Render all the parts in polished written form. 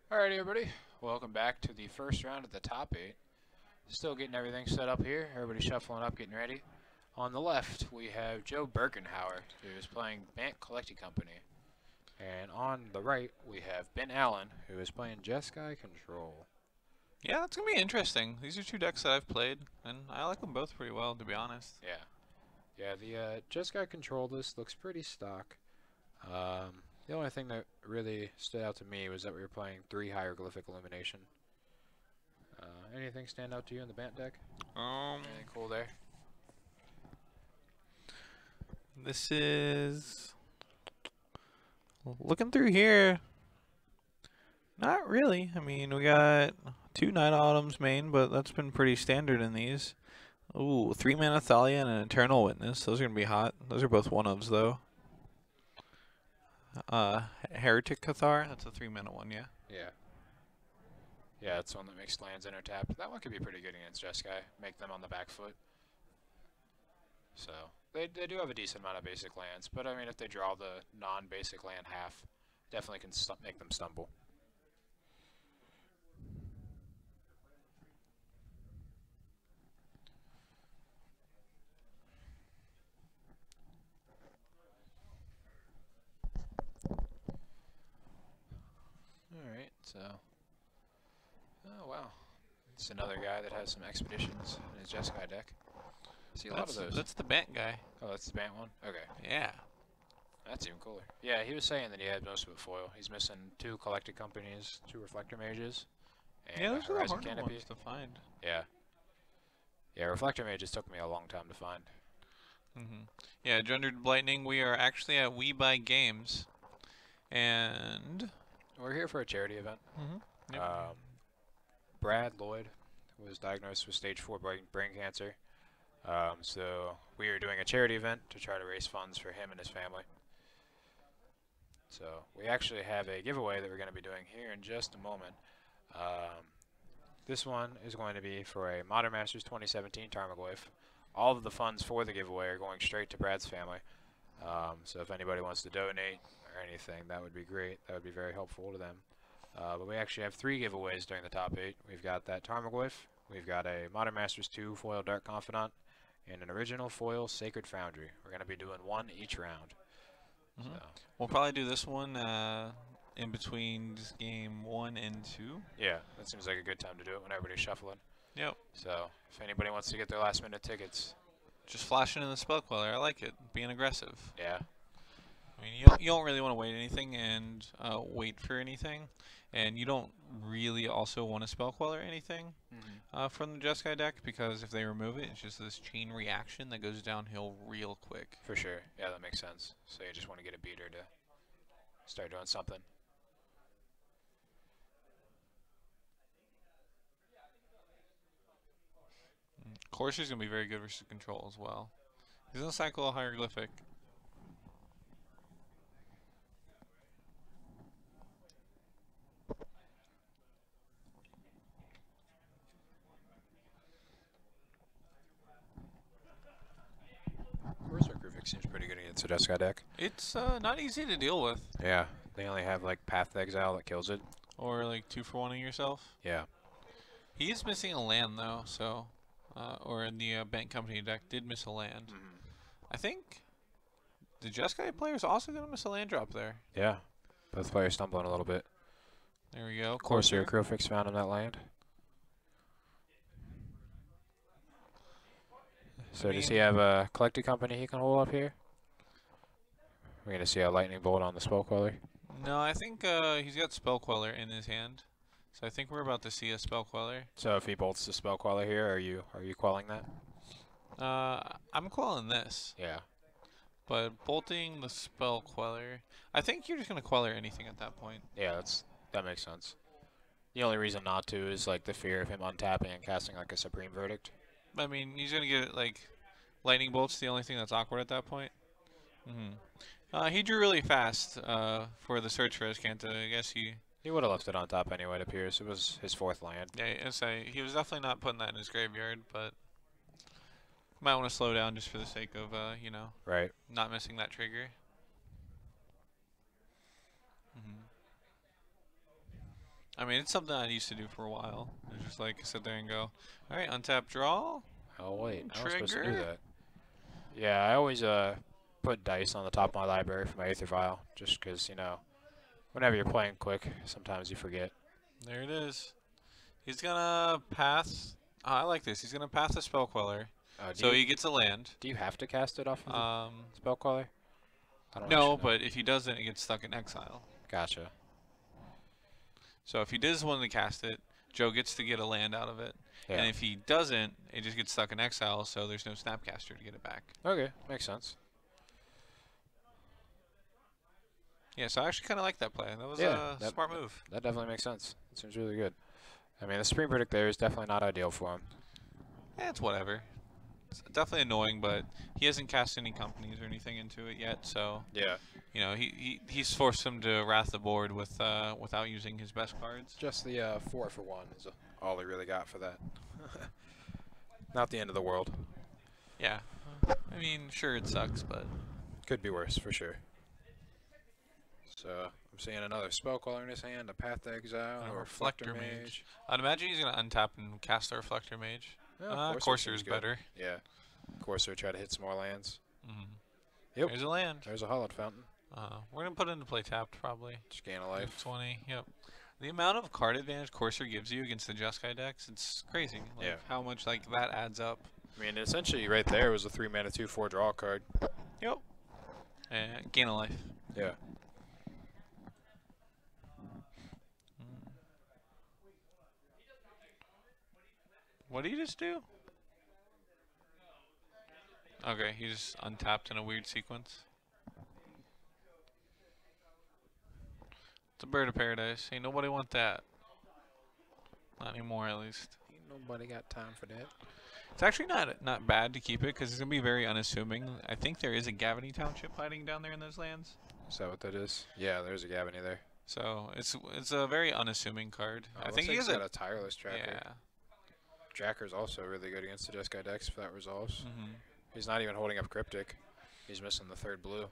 Alrighty, everybody. Welcome back to the first round of the top 8. Still getting everything set up here. Everybody shuffling up, getting ready. On the left, we have Joe Birkenhauer, who is playing Bant Collecting Company. And on the right, we have Ben Allen, who is playing Jeskai Control. Yeah, that's going to be interesting. These are two decks that I've played, and I like them both pretty well, to be honest. Yeah. Yeah, the Jeskai Control list looks pretty stock. The only thing that really stood out to me was that we were playing 3 hieroglyphic elimination. Anything stand out to you in the Bant deck? Anything cool there? This is... Looking through here, not really. I mean, we got 2 Night Autumns main, but that's been pretty standard in these. Ooh, 3 Mana Thalia and an Eternal Witness. Those are going to be hot. Those are both 1-ofs, though. Heretic Cathar, that's a 3 mana one, yeah? Yeah. Yeah, it's one that makes lands enter tapped. That one could be pretty good against Jeskai. Make them on the back foot. So, they do have a decent amount of basic lands, but I mean, if they draw the non-basic land half, definitely can make them stumble. Alright, so... Oh, wow. It's another guy that has some expeditions in his Jeskai deck. I see a lot of those. That's the Bant guy. Oh, that's the Bant one? Okay. Yeah. That's even cooler. Yeah, he was saying that he had most of it foil. He's missing 2 Collected Companies, 2 Reflector Mages, and Yeah, a those are the Horizon harder Canopy. ones to find. Yeah. Yeah, Reflector Mages took me a long time to find. Yeah, Gendered Lightning, we are actually at We Buy Games. And... We're here for a charity event. Yep. Brad Lloyd was diagnosed with stage 4 brain cancer. So we are doing a charity event to try to raise funds for him and his family. So we actually have a giveaway that we're going to be doing here in just a moment. This one is going to be for a Modern Masters 2017 Tarmogoyf. All of the funds for the giveaway are going straight to Brad's family. So if anybody wants to donate or anything, that would be great. That would be very helpful to them. But we actually have 3 giveaways during the top 8. We've got that Tarmogoyf, we've got a Modern Masters 2 Foil Dark Confidant, and an original foil Sacred Foundry. We're going to be doing 1 each round. So. We'll probably do this one in between game 1 and 2. Yeah, that seems like a good time to do it when everybody's shuffling. Yep. So if anybody wants to get their last minute tickets. Just flashing in the Spell Queller. I like it. Being aggressive. Yeah. I mean, you don't really want to wait anything and wait for anything. And you don't really also want to Spell Queller anything from the Jeskai deck, because if they remove it, it's just this chain reaction that goes downhill real quick. For sure. Yeah, that makes sense. So you just want to get a beater to start doing something. Corsair's going to be very good versus control as well. He's going to cycle a hieroglyphic. Reservist seems pretty good against the Jeskai deck. It's not easy to deal with. Yeah, they only have like Path to Exile that kills it. Or like 2-for-1ing yourself. Yeah. He is missing a land though, so or in the Bank Company deck did miss a land. I think the Jeskai player is also going to miss a land drop there. Yeah. Both players stumbling a little bit. There we go. Corsair Crowfix found him that land. So does he have a Collected Company he can hold up here? We're going to see a Lightning Bolt on the Spell Queller. No, I think he's got Spell Queller in his hand. So I think we're about to see a Spell Queller. So if he bolts the Spell Queller here, are you quelling that? I'm quelling this. Yeah. But bolting the Spell Queller, I think you're just going to Queller anything at that point. Yeah, that makes sense. The only reason not to is like the fear of him untapping and casting like a Supreme Verdict. I mean, he's going to get like Lightning Bolt's the only thing that's awkward at that point. He drew really fast for the search for his Kanta. I guess he would have left it on top anyway, it appears. It was his 4th land. Yeah, he was definitely not putting that in his graveyard, but might want to slow down just for the sake of, you know, right, not missing that trigger. I mean, it's something I used to do for a while. It's just like sit there and go, all right, untap, draw. Oh wait, I was Trigger. supposed to do that. Yeah, I always put dice on the top of my library for my Aether Vial, just because, you know, whenever you're playing quick, sometimes you forget. There it is. He's gonna pass. Oh, I like this. He's gonna pass the spell queller, so he gets a land. Do you have to cast it off of the spell queller? I don't No, actually know. but if he doesn't, it gets stuck in exile. Gotcha. So if he does want to cast it, Joe gets to get a land out of it. Yeah. And if he doesn't, it just gets stuck in exile, so there's no Snapcaster to get it back. Okay, makes sense. Yeah, so I actually kind of like that play. That was Yeah, a smart move. That definitely makes sense. It seems really good. I mean, the Supreme Verdict there is definitely not ideal for him. Yeah, it's whatever. It's definitely annoying, but he hasn't cast any companies or anything into it yet, so Yeah. you know he's forced him to wrath the board with without using his best cards. Just the 4-for-1 is all he really got for that. Not the end of the world. Yeah, I mean, sure it sucks, but Could be worse, for sure. So, I'm seeing another Spell Queller in his hand, a Path to Exile, or a Reflector Mage. I'd imagine he's going to untap and cast the Reflector Mage. Courser is better. Yeah. Courser, try to hit some more lands. Yep. There's a land. There's a Hollowed Fountain. We're going to put it into play tapped, probably. Just gain a life. 20, yep. The amount of card advantage Courser gives you against the Jeskai decks, it's crazy. Like, Yeah. how much like that adds up. I mean, essentially, right there was a 3-mana 2/4 draw card. Yep. And gain a life. Yeah. What did he just do? Okay, he just untapped in a weird sequence. It's a bird of paradise. Ain't nobody want that. Not anymore, at least. Ain't nobody got time for that. It's actually not bad to keep it because it's gonna be very unassuming. I think there is a Gavany Township hiding down there in those lands. Is that what that is? Yeah, there's a Gavany there. So it's a very unassuming card. I think he has got a Tireless Tracker. Yeah. Tracker's also really good against the Jeskai decks if that resolves. He's not even holding up Cryptic. He's missing the 3rd blue.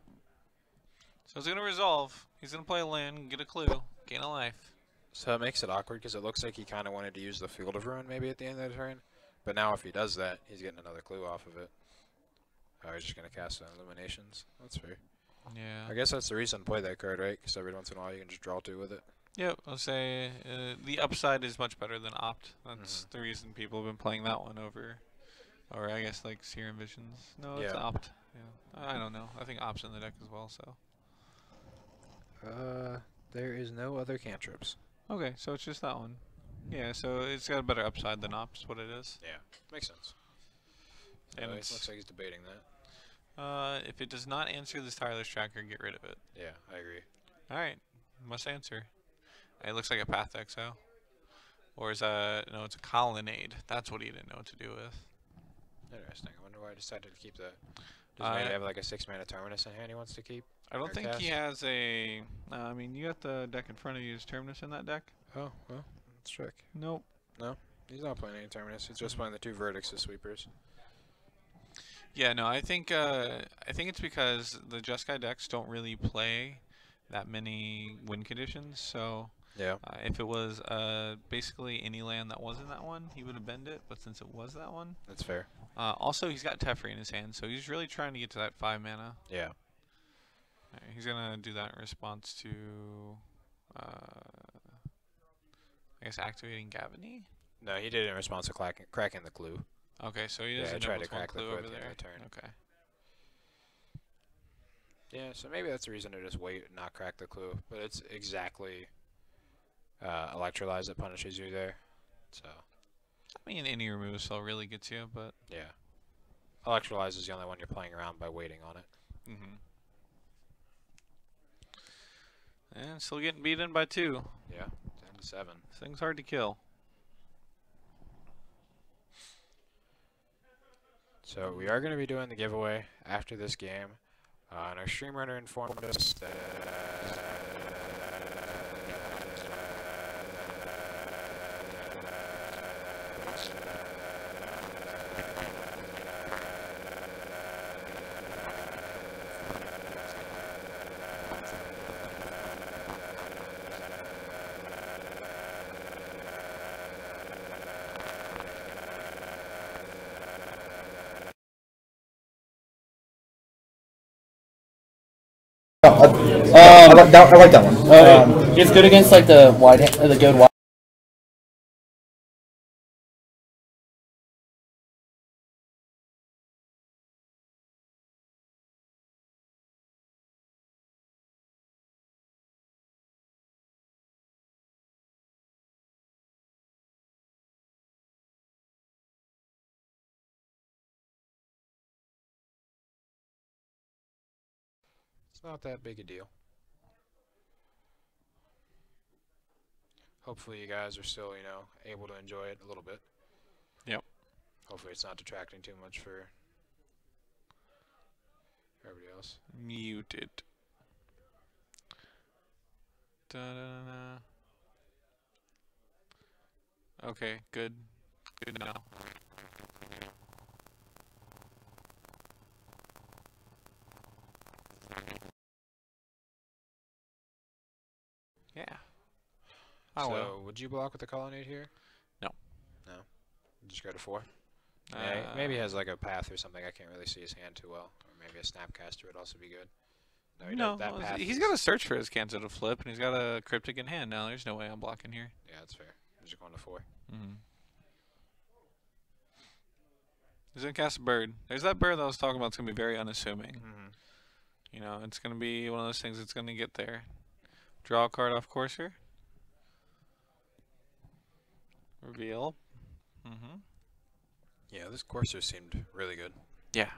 So it's gonna resolve. He's gonna play a land, get a clue, gain a life. So it makes it awkward because it looks like he kind of wanted to use the Field of Ruin maybe at the end of the turn. But now if he does that, he's getting another clue off of it. Oh, he's just going to cast Illuminations. That's fair. Yeah. I guess that's the reason to play that card, right? Because every once in a while you can just draw 2 with it. Yep, I'll say the upside is much better than Opt. That's the reason people have been playing that one over, or I guess like Serum Visions. No, it's Opt. Yeah. I don't know. I think Opt's in the deck as well, so. There is no other cantrips. Okay, so it's just that one. Yeah, so it's got a better upside than Opt's what it is. Yeah, makes sense. And it it looks like he's debating that. If it does not answer this Tireless Tracker, get rid of it. Yeah, I agree. Alright, must answer. It looks like a Path to Exile. Or is that, no, it's a Colonnade. That's what he didn't know what to do with. Interesting. I wonder why I decided to keep that. Does he maybe have like a 6-mana Terminus in hand he wants to keep? I don't think he has a... I mean, you got the deck in front of you. Is Terminus in that deck? Oh, well, let's check. Nope. No, he's not playing any Terminus. He's just playing the 2 Verdicts as sweepers. Yeah, no, I think it's because the Jeskai decks don't really play that many win conditions, so... Yeah. If it was basically any land that wasn't that one, he would have bend it. But since it was that one, that's fair. Also, he's got Teferi in his hand, so he's really trying to get to that 5 mana. Yeah. Right, he's gonna do that in response to, I guess, activating Gavany. No, he did it in response to cracking the clue. Okay, so he doesn't try know to crack the clue clue over at the end there. of the turn. Okay. Yeah, so maybe that's the reason to just wait and not crack the clue. But it's exactly Electrolyze that punishes you there. So. I mean, any remove spell really gets you, but. Yeah. Electrolyze is the only one you're playing around by waiting on it. And still getting beaten by 2. Yeah, 10-7. This thing's hard to kill. So we are going to be doing the giveaway after this game. And our stream runner informed us that I like that one. It's good against like the good wide. It's not that big a deal. Hopefully you guys are still, able to enjoy it a little bit. Yep. Hopefully it's not detracting too much for everybody else. Muted. Da-da-da-da. Okay, good. Good now. Yeah. I will. Would you block with the colonnade here? No. No? Just go to 4? Maybe he has like a path or something. I can't really see his hand too well. Or maybe a snapcaster would also be good. No, he's got to search for his Kanto to flip, and he's got a cryptic in hand now. There's no way I'm blocking here. Yeah, that's fair. I'm just going to 4. He's going to cast a bird. There's that bird that I was talking about. It's going to be very unassuming. It's going to be one of those things that's going to get there. Draw a card off Courser. Reveal. Yeah, this Courser seemed really good. Yeah.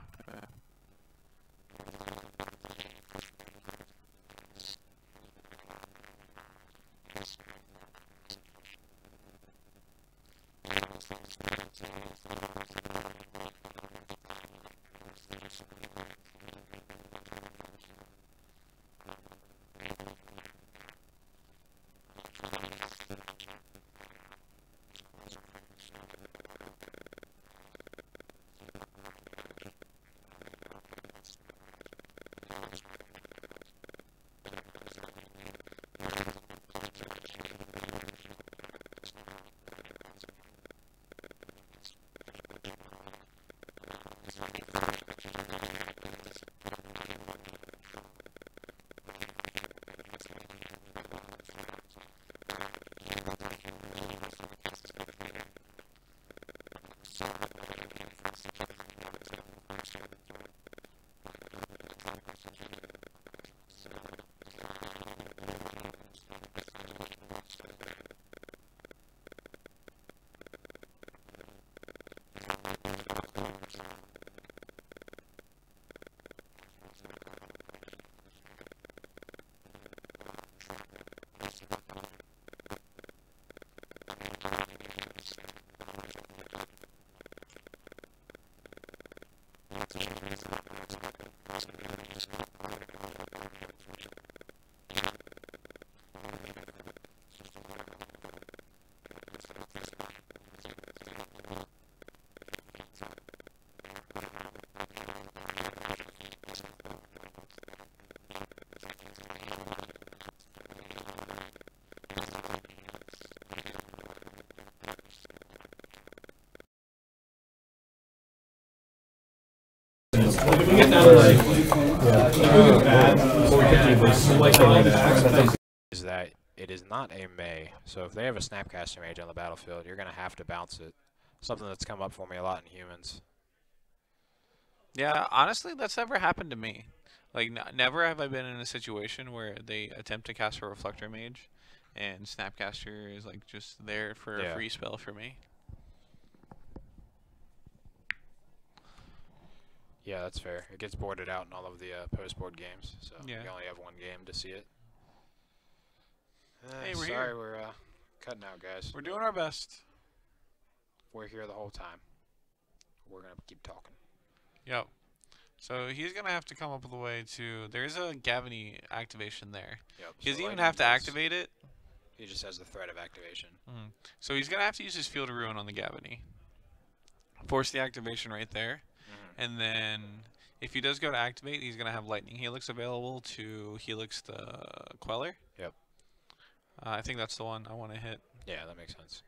Is that it is not a May, so if they have a Snapcaster Mage on the battlefield, you're going to have to bounce it. Something that's come up for me a lot in humans. Yeah, honestly, that's never happened to me. Like, never have I been in a situation where they attempt to cast a Reflector Mage, and Snapcaster is, like, just there for a free spell for me. Yeah, that's fair. It gets boarded out in all of the post-board games, so you only have one game to see it. Hey, we're sorry, here. we're cutting out, guys. We're doing our best. We're here the whole time. We're going to keep talking. Yep. So he's going to have to come up with a way to... There's a Gavany activation there. Yep. He doesn't even have to activate it. He just has the threat of activation. So he's going to have to use his Field of Ruin on the Gavany. Force the activation right there. And then if he does go to activate, he's going to have Lightning Helix available to Helix the Queller. Yep. I think that's the one I want to hit. Yeah, that makes sense.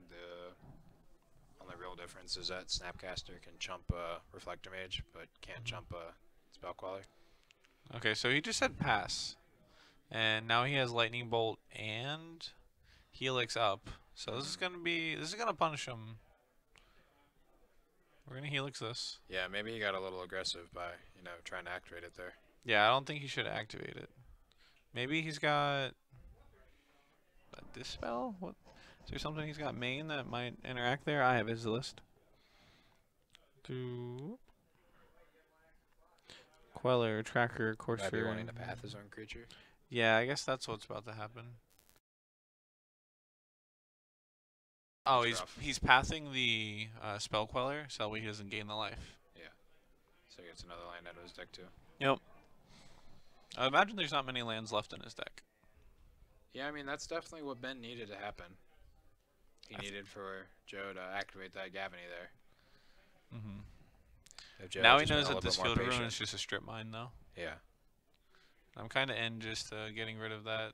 The only real difference is that Snapcaster can chump a Reflector Mage, but can't chump a Spell Queller. Okay, so he just said pass. And now he has Lightning Bolt and Helix up. So this is gonna punish him. We're gonna Helix this. Yeah, maybe he got a little aggressive by, trying to activate it there. Yeah, I don't think he should activate it. Maybe he's got a Dispel? What? Is there something he's got main that might interact there? I have his list. Queller, Tracker, Courser. Might be wanting to path his own creature. Yeah, I guess that's what's about to happen. Oh, he's pathing the Spell Queller, so that way he doesn't gain the life. Yeah. So he gets another land out of his deck too. Yep. I imagine there's not many lands left in his deck. Yeah, I mean, that's definitely what Ben needed to happen. He needed for Joe to activate that Gavany there. Mm-hmm. Now he knows that this Field of Ruin is just a strip mine, though. Yeah. I'm kind of in just getting rid of that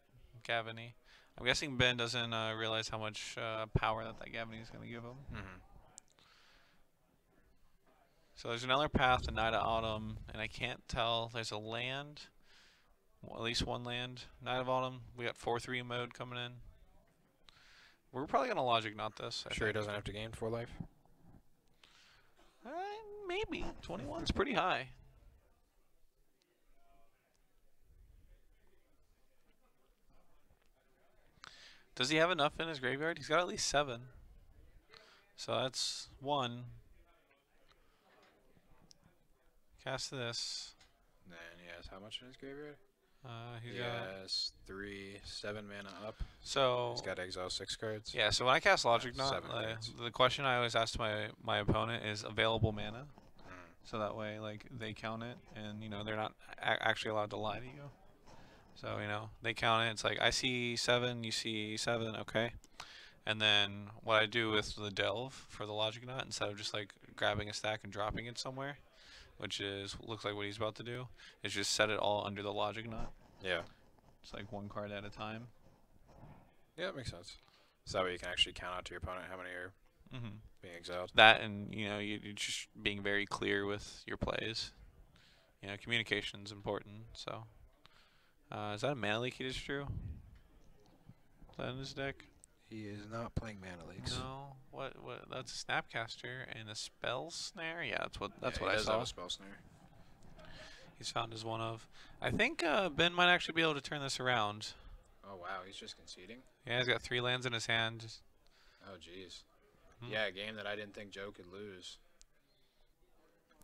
Gavany. I'm guessing Ben doesn't realize how much power that Gavany is going to give him. Mm-hmm. So there's another path, the Night of Autumn, and I can't tell. There's a land, well, at least one land. Night of Autumn, we got 4/3 mode coming in. We're probably going to Logic Knot this. Sure he doesn't have to gain 4 life? Maybe. 21's pretty high. Does he have enough in his graveyard? He's got at least 7. So that's 1. Cast this. Then he has how much in his graveyard? He has 7 mana up. So he's got exile 6 cards. Yeah, so when I cast Logic Knot, 7 cards. the question I always ask my opponent is available mana. So that way, like, they count it, and, they're not actually allowed to lie to you. So, they count it. It's like, I see 7, you see 7, okay. And then what I do with the Delve for the Logic Knot, instead of just, like, grabbing a stack and dropping it somewhere, which looks like what he's about to do, is just set it all under the Logic Knot. Yeah. It's like 1 card at a time. Yeah, that makes sense. So that way you can actually count out to your opponent how many are being exiled. That, and, you're just being very clear with your plays. Communication's important, so... is that a Mana Leak he just drew? Is that in his deck? He is not playing Mana Leaks. No. What? That's a Snapcaster and a Spell Snare? Yeah, that's what I He does saw. have a Spell Snare. He's found his one of. I think Ben might actually be able to turn this around. Oh, wow. He's just conceding? Yeah, he's got 3 lands in his hand. Oh, jeez. Yeah, a game that I didn't think Joe could lose.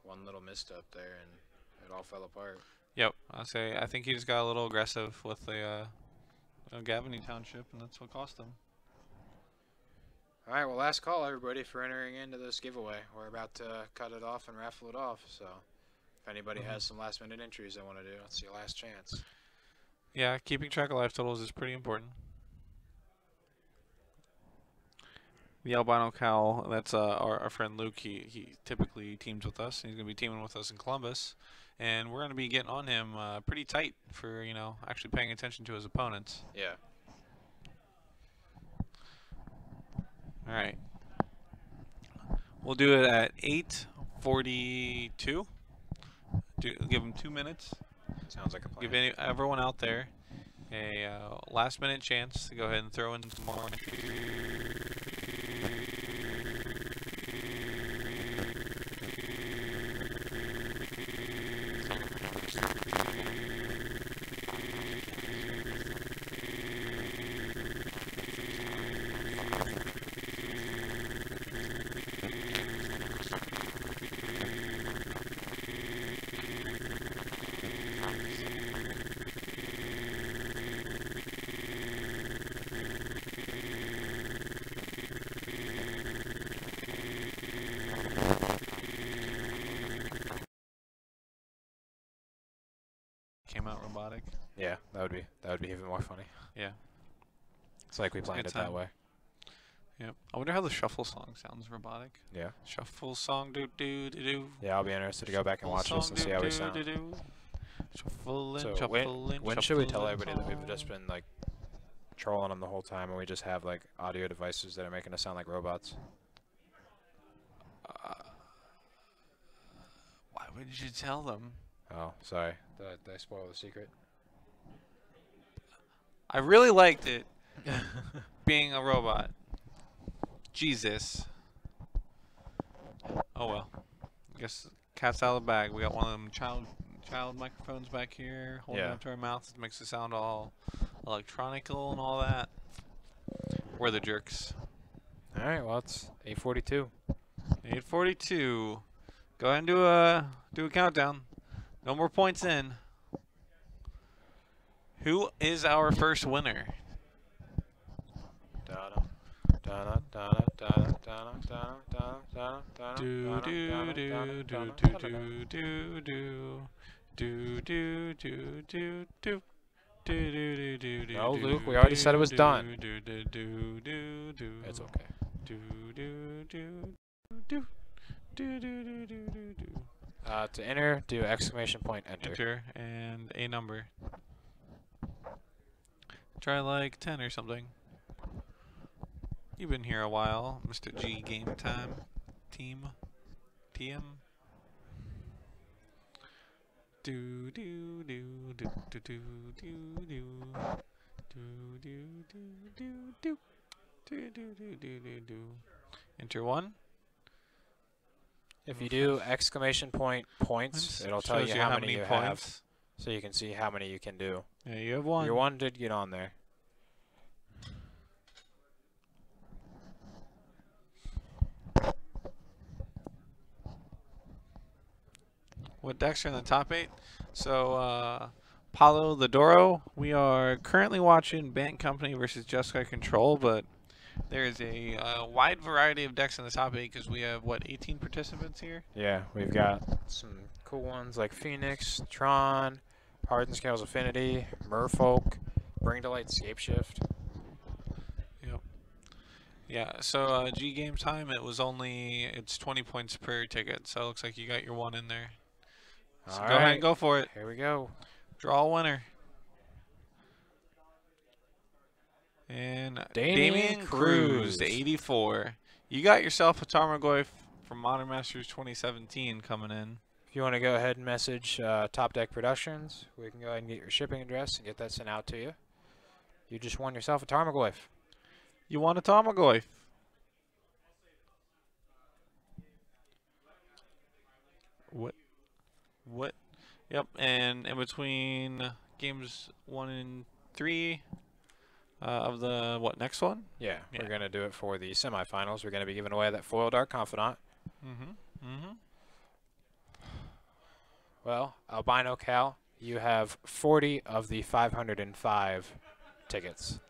One little misstep there, and it all fell apart. Yep. I think he just got a little aggressive with the Gavany Township, and that's what cost him. All right, well, last call, everybody, for entering into this giveaway. We're about to cut it off and raffle it off, so if anybody has some last-minute entries they want to do, it's your last chance. Yeah, keeping track of life totals is pretty important. The albino cow, that's our friend Luke. He typically teams with us. He's going to be teaming with us in Columbus. And we're going to be getting on him pretty tight for, actually paying attention to his opponents. Yeah. All right. We'll do it at 8:42. Give him 2 minutes. Sounds like a plan. Give everyone out there a last-minute chance to go ahead and throw in some more. Came out robotic. Yeah, that would be even more funny. Yeah. It's like we planned it that way. Yep. I wonder how the shuffle song sounds robotic. Yeah. Shuffle song do do do do. Yeah, I'll be interested to go back and watch this and see how we sound. Shuffle and So shuffle and when should we tell everybody that we've just been like trolling them the whole time and we just have like audio devices that are making us sound like robots? What did you tell them? Oh, sorry. Did I spoil the secret? I really liked it. Being a robot. Jesus. Oh well. Guess cat's out of the bag. We got one of them child microphones back here holding Yeah. up to our mouth. It makes it sound all electronical and all that. We're the jerks. All right. Well, it's 8:42. 8:42. Go ahead and do a countdown. No more points in. Who is our first winner? Do do do do do do do do do do do do do. No, Luke, we already said it was done. It's okay. To enter, do exclamation point enter. Enter and a number. Try like 10 or something. You've been here a while, Mr. G Game Time Team. TM. Do do do do do do do do do do do do do do do do do. Enter 1. If you do exclamation point points, it'll tell you how many you have, so you can see how many you can do. Yeah, you have 1. Your 1 did get on there. What decks are in the top 8? So, Paulo the Doro. We are currently watching Bant Company versus Jeskai Control, but there is a wide variety of decks in the top 8 because we have, what, 18 participants here? Yeah, we've got some cool ones like Phoenix, Tron, Hardened Scales Affinity, Merfolk, Bring to Light Scapeshift. Yep. Yeah, so G Game Time, it's 20 points per ticket, so it looks like you got your 1 in there. So go ahead and go for it. Here we go. Draw a winner. And Damien Cruz, Cruz. 84. You got yourself a Tarmogoyf from Modern Masters 2017 coming in. If you want to go ahead and message Top Deck Productions, we can go ahead and get your shipping address and get that sent out to you. You just won yourself a Tarmogoyf. You want a Tarmogoyf. What? Yep, and in between games 1 and 3 of the, next one? Yeah, we're going to do it for the semifinals. We're going to be giving away that foil Dark Confidant. Well, Albino Cal, you have 40 of the 505 tickets.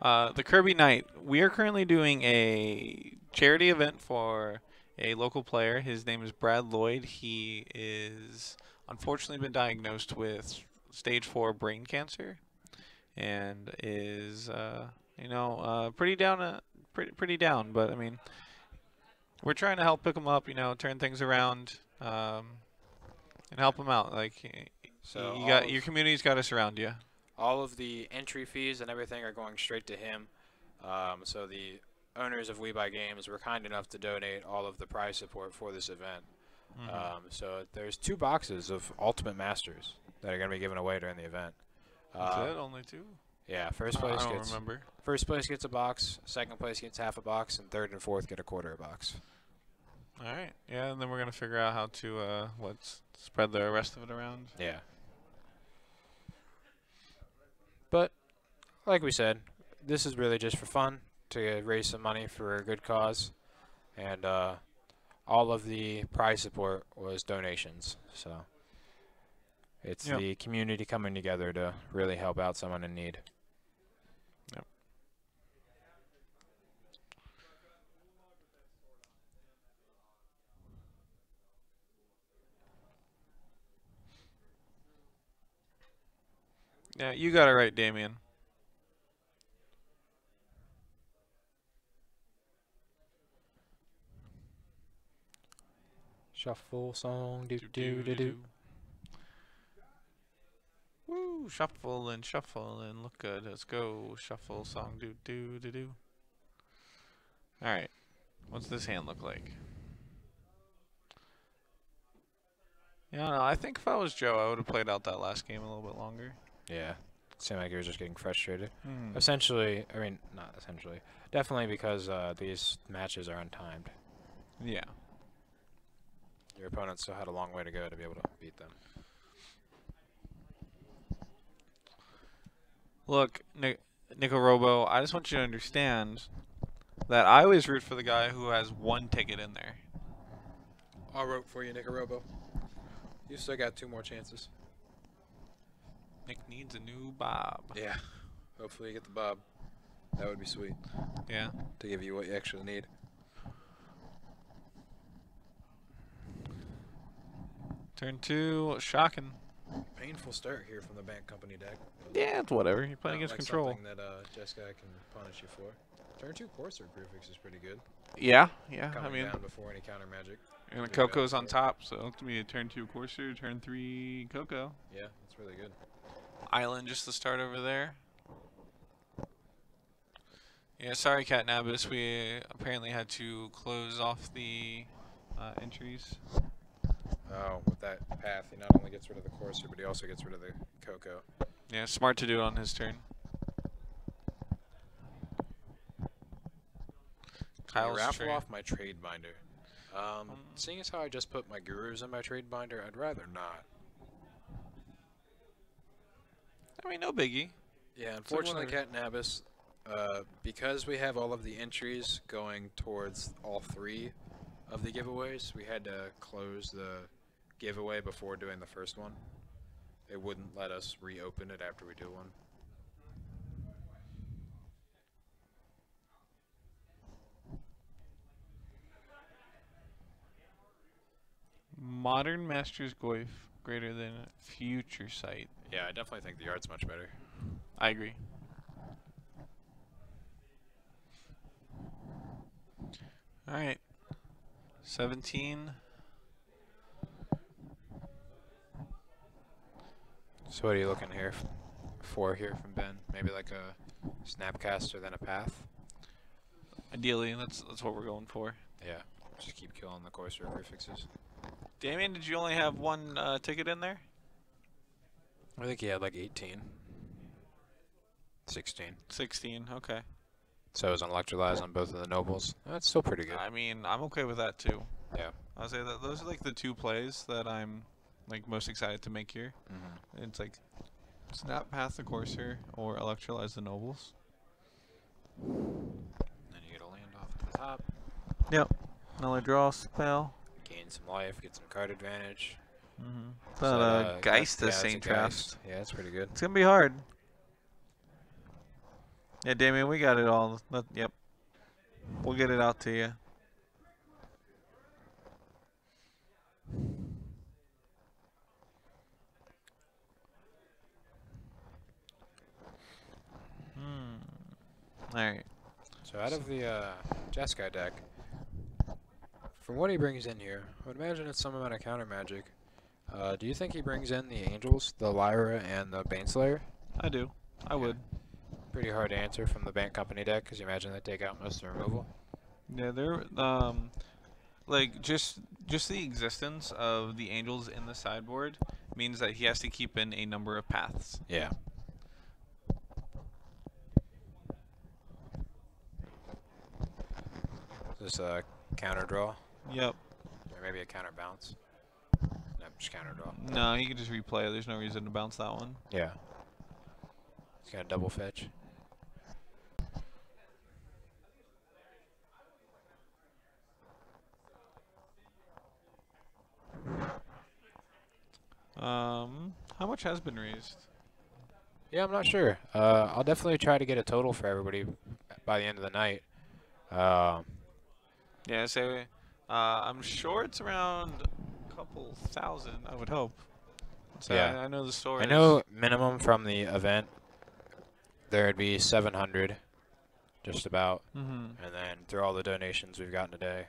The Kirby Knight. We are currently doing a charity event for a local player. His name is Brad Lloyd. He is unfortunately been diagnosed with stage 4 brain cancer, and is pretty down. Pretty down. But I mean, we're trying to help pick him up. Turn things around, and help him out. Like, So your community's got us around you. all of the entry fees and everything are going straight to him. So the owners of We Buy Games were kind enough to donate all of the prize support for this event. So there's 2 boxes of Ultimate Masters that are going to be given away during the event. Is it only 2? Yeah, first place I don't gets remember. first place gets a box, second place gets half a box, and third and fourth get a quarter a box. All right. Yeah, and then we're gonna figure out how to spread the rest of it around. Yeah. But like we said, this is really just for fun, to raise some money for a good cause, and all of the prize support was donations. So it's the community coming together to really help out someone in need. Yep. Yeah, you got it right, Damien. Shuffle song, do do do do. Woo! Shuffle and look good. Let's go. Shuffle song, do do do do. All right. What's this hand look like? Yeah, no, I think if I was Joe, I would have played out that last game a little bit longer. Yeah. Seemed like he was just getting frustrated. Hmm. Essentially, I mean, not essentially. Definitely because these matches are untimed. Yeah. Your opponent still had a long way to go to be able to beat them. Look, Nico Robo, I just want you to understand that I always root for the guy who has one ticket in there. I'll rope for you, Nicorobo. You still got 2 more chances. Nick needs a new bob. Yeah. Hopefully you get the bob. That would be sweet. Yeah. To give you what you actually need. Turn 2, shocking. Painful start here from the Bant Company deck. Yeah, it's whatever. You're playing Not against like control. something that Jeskai can punish you for. Turn 2 Courser prefix is pretty good. Yeah. I Coming mean, down before any counter magic. and the Good Coco's value on for it. top, so it's gonna be a turn 2 Courser, turn 3 Coco. Yeah, that's really good. Island just to start over there. Yeah, sorry, Catnabis. We apparently had to close off the entries. Oh, with that path, he not only gets rid of the Courser, but he also gets rid of the Coco. Yeah, smart to do it on his turn. Can you Kyle's raffle turn. off my trade binder? Seeing as how I just put my gurus in my trade binder, I'd rather not. I mean, no biggie. Yeah, It's like unfortunately, whatever. Catnabis, because we have all of the entries going towards all 3 of the giveaways, we had to close the giveaway before doing the first one. It wouldn't let us reopen it after we do one. Modern Masters Goif greater than Future Sight. Yeah, I definitely think the art's much better. I agree. All right. 17. So what are you looking here for here from Ben? Maybe like a Snapcaster, then a Path? Ideally, that's what we're going for. Yeah, just keep killing the Courser prefixes. Damien, did you only have one ticket in there? I think he had like 18. 16. 16, okay. So it was electrolyzed on both of the nobles. That's still pretty good. I mean, I'm okay with that too. Yeah. I'll say that those are like the 2 plays that I'm like most excited to make here. Mm-hmm. It's like Snap Path the Courser or Electrolyze the Nobles. Then you get a land off at the top. Yep. Another draw spell. Gain some life, get some card advantage. Mm-hmm. So, But Geist yeah, is it's a Saint Geist. Traps. Yeah, it's pretty good. It's gonna be hard. Yeah, Damien, we got it all. Yep. We'll get it out to you. Alright. So out of the Jeskai deck, from what he brings in here, I would imagine it's some amount of counter magic. Do you think he brings in the Angels, the Lyra, and the Baneslayer? I do. I would. Pretty hard to answer from the Bant Company deck, because you imagine they take out most of the removal. Yeah, they're like just the existence of the Angels in the sideboard means that he has to keep in a number of paths. Yeah. Just a counter draw, Yep. or maybe a counter bounce. No, just counter draw. No, he can just replay it. There's no reason to bounce that one. Yeah. He's got a double fetch. How much has been raised? Yeah, I'm not sure. I'll definitely try to get a total for everybody by the end of the night. Yeah, so I'm sure it's around a couple thousand, I would hope. So Yeah. I know the store. I know minimum from the event there'd be 700, just about, Mm-hmm. and then through all the donations we've gotten today,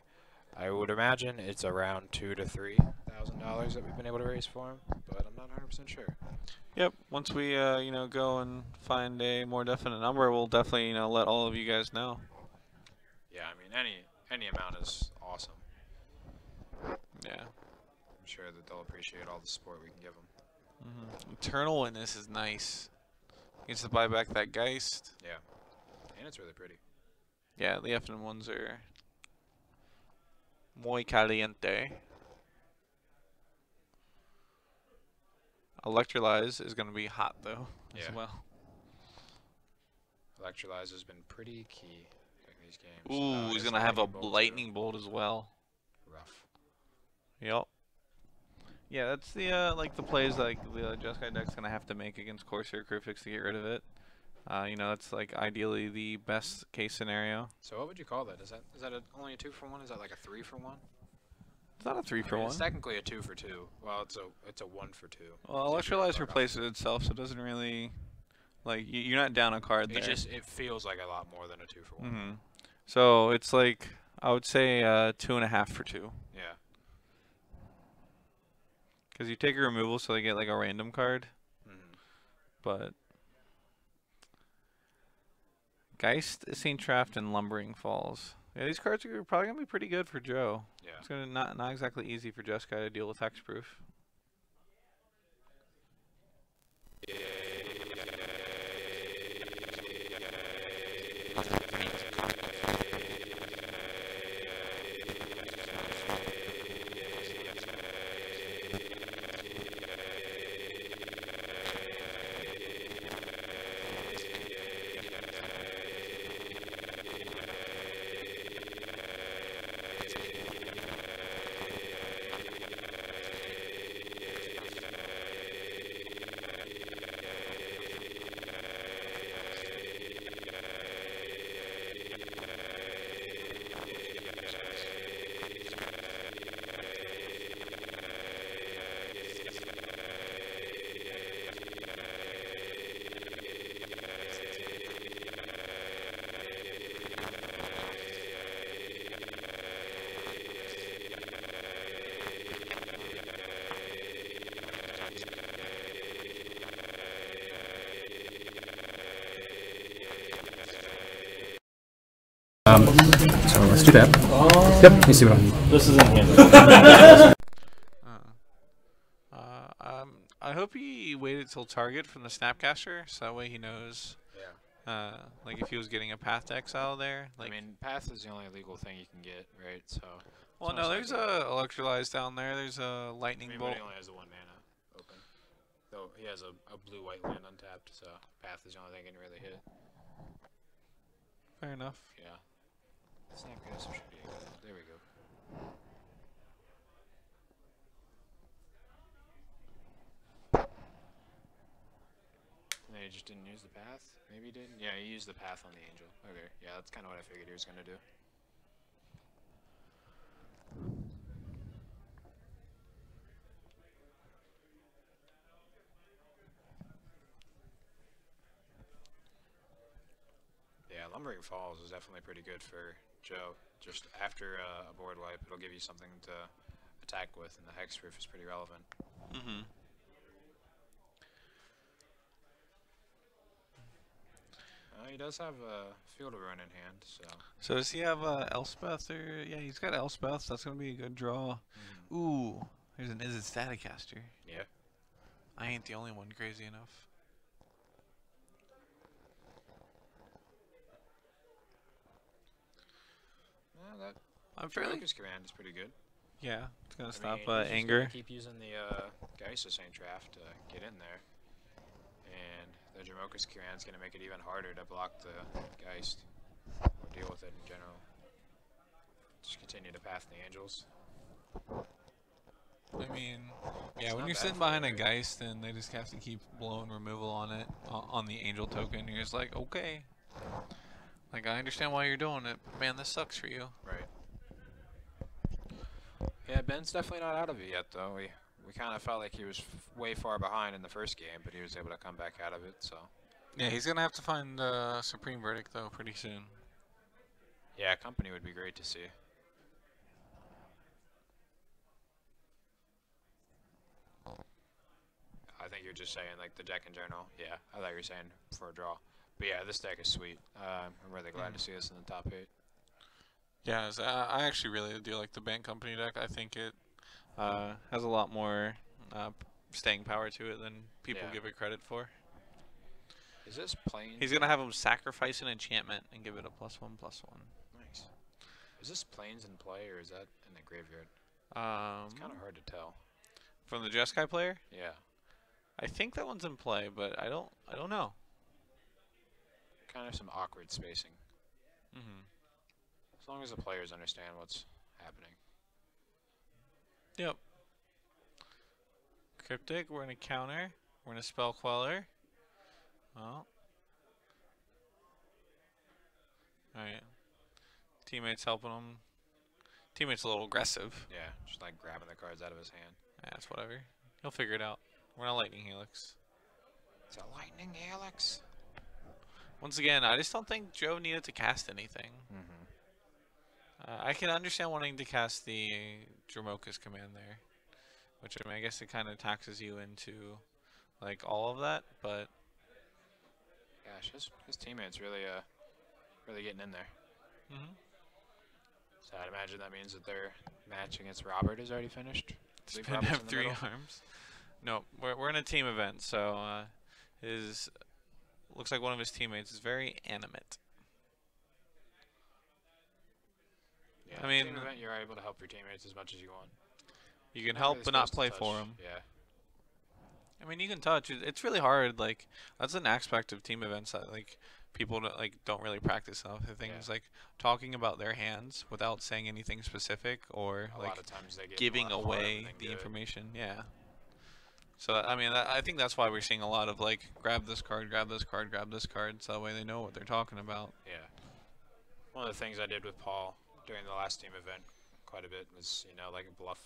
I would imagine it's around $2,000 to $3,000 that we've been able to raise for him, but I'm not 100% sure. Yep. Once we go and find a more definite number, we'll definitely let all of you guys know. Yeah, I mean any amount is awesome. Yeah. I'm sure that they'll appreciate all the support we can give them. Eternal Witness is nice. Gets to buy back that Geist. Yeah, and it's really pretty. Yeah, the F ones are muy caliente. Electrolyze is going to be hot though, as well. Electrolyze has been pretty key in these games. Ooh, he's going to have a lightning bolt as well. Rough. Yep. Yeah, that's the like the plays like the Jeskai deck's gonna have to make against Corsair Crucifix to get rid of it. You know, that's like ideally the best case scenario. So what would you call that? Is that only a 2-for-1? Is that like a 3-for-1? It's not a 3-for-1. It's technically a 2-for-2. Well, it's a 1-for-2. Well, Electrolyze replaces itself, so it doesn't really like you're not down a card there. It feels like a lot more than a 2-for-1. So it's like I would say 2.5 for 2. Yeah. Because you take a removal, so they get like a random card. But Geist, Saint Traft, and Lumbering Falls. Yeah, these cards are probably gonna be pretty good for Joe. Yeah. It's gonna not exactly easy for Jeskai to deal with hexproof. So let's do that. Yep, let me see what I'm. This is in here. I hope he waited till target from the Snapcaster, so that way he knows. Yeah. Like if he was getting a Path to Exile there. Like, I mean, Path is the only legal thing you can get, right? So. well, no, there's a Electrolyze down there. There's a Lightning Bolt. But he only has the 1 mana open. Though he has a blue-white land untapped, so Path is the only thing he can really hit. Fair enough. Yeah. Snapcaster should be good. There we go. And he just didn't use the path? Maybe he didn't? Yeah, he used the path on the angel. Okay, yeah, that's kind of what I figured he was going to do. Yeah, Lumbering Falls is definitely pretty good for Joe. Just after a board wipe, it'll give you something to attack with, and the hexproof is pretty relevant. He does have a Field of Ruin in hand, so. So does he have Elspeth? Or yeah, he's got Elspeth. That's gonna be a good draw. Ooh, there's an Izzet Staticaster. Yeah. I ain't the only one crazy enough. That I'm fairly. Focus Command is pretty good. Yeah, it's gonna stop he's just anger. gonna keep using the Geist of Saint Traft to get in there, and the Jamokus Command is gonna make it even harder to block the Geist or deal with it in general. Just continue to path the angels. I mean, yeah, It's when not you're bad sitting for behind a Larry. Geist, then they just have to keep blowing removal on it, on the angel token. You're just like, okay. Like, I understand why you're doing it, but man, this sucks for you. Right. Yeah, Ben's definitely not out of it yet, though. We kind of felt like he was way far behind in the first game, but he was able to come back out of it, so. Yeah, he's gonna have to find Supreme Verdict, though, pretty soon. Yeah, company would be great to see. I think you're just saying, like, the deck in general. Yeah, I thought you were saying for a draw. But yeah, this deck is sweet. I'm really glad to see this in the top 8. Yeah, I actually really do like the Bant Company deck. I think it has a lot more staying power to it than people Yeah. give it credit for. Is this planes? He's gonna have him sacrifice an enchantment and give it a +1/+1. Nice. Is this planes in play or is that in the graveyard? It's kind of hard to tell. From the Jeskai player, Yeah. I think that one's in play, but I don't know. Kind of some awkward spacing. Mm-hmm. As long as the players understand what's happening. Yep. Cryptic, we're gonna counter. We're gonna spell queller. Oh. Alright. Teammates helping him. Teammates a little aggressive. Yeah, just like grabbing the cards out of his hand. That's whatever. He'll figure it out. We're not lightning helix. It's a lightning helix. Once again, I just don't think Joe needed to cast anything. I can understand wanting to cast the Dromoka's command there, which I guess it kind of taxes you into like all of that, but Gosh, his teammates really getting in there. So I'd imagine that means that their match against Robert is already finished. Spin Robert's in the F3 middle. arms. No, we're in a team event, so looks like one of his teammates is very animate. Yeah, I mean, team event, you're able to help your teammates as much as you want. You can Not help really but not supposed to play touch. for him. Yeah. I mean, you can touch. It's really hard. Like that's an aspect of team events that like people don't really practice enough. Things like talking about their hands without saying anything specific or A like lot of times they get giving a lot harder away than the good. information. Yeah. So I mean, I think that's why we're seeing a lot of like grab this card, grab this card, grab this card, so that way they know what they're talking about. Yeah. One of the things I did with Paul during the last team event quite a bit was, like bluff,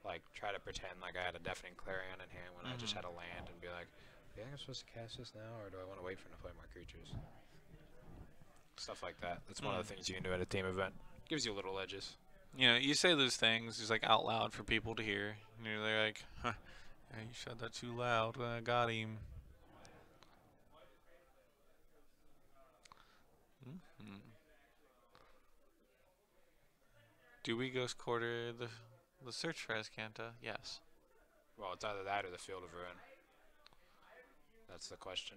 like try to pretend like I had a deafening clarion in hand when I just had a land and be like, do you think I'm supposed to cast this now or do I want to wait for him to play more creatures? Stuff like that. That's one of the things you can do at a team event. Gives you little edges. You say those things just like out loud for people to hear. They're like, huh, yeah, you said that too loud. I got him. Do we ghost quarter the search for Escanta? Yes. Well, it's either that or the Field of Ruin. That's the question.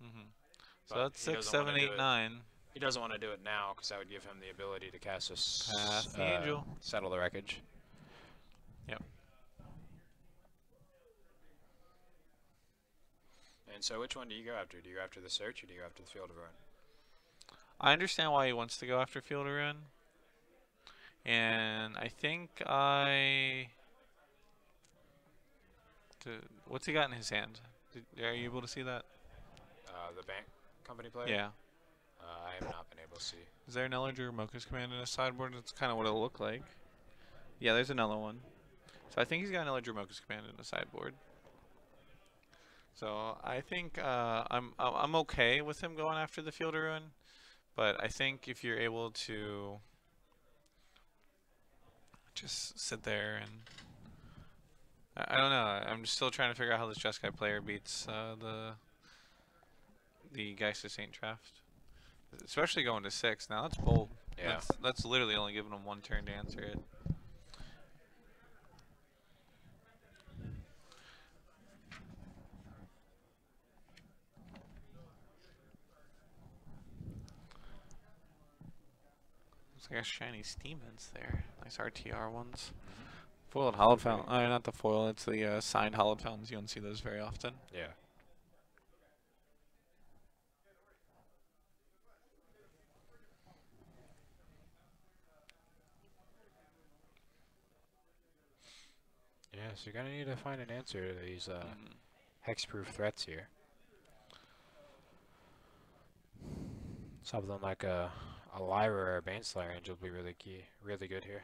So But that's he 6, doesn't wanna 7, do 8, it. 9. He doesn't want to do it now because that would give him the ability to cast a Path the Angel. Settle the Wreckage. Yep. And so which one do you go after? Do you go after the Search or do you go after the Field of Ruin? I understand why he wants to go after Field of Ruin. And I think what's he got in his hand? Are you able to see that? The bank company player? Yeah. I have not been able to see. Is there an Ellinger or Mocha's command in his sideboard? That's kind of what it'll look like. Yeah, there's another one. So I think he's got an Ellinger Mocha's command in the sideboard. So I think I'm okay with him going after the Field of Ruin, but I think if you're able to just sit there and I don't know. I'm just still trying to figure out how this Jeskai player beats the Geist of Saint Traft. Especially going to 6. Now that's bold. Yeah. That's literally only giving him one turn to answer it. Looks like a shiny Steam Vents there. Nice RTR ones. Foiled Hollowed Fountain. Not the foil, it's the signed Hollowed Fountains. You don't see those very often. Yeah. Yeah, so you're going to need to find an answer to these hexproof threats here. Something like a Lyra or a Baneslayer Angel would be really good here.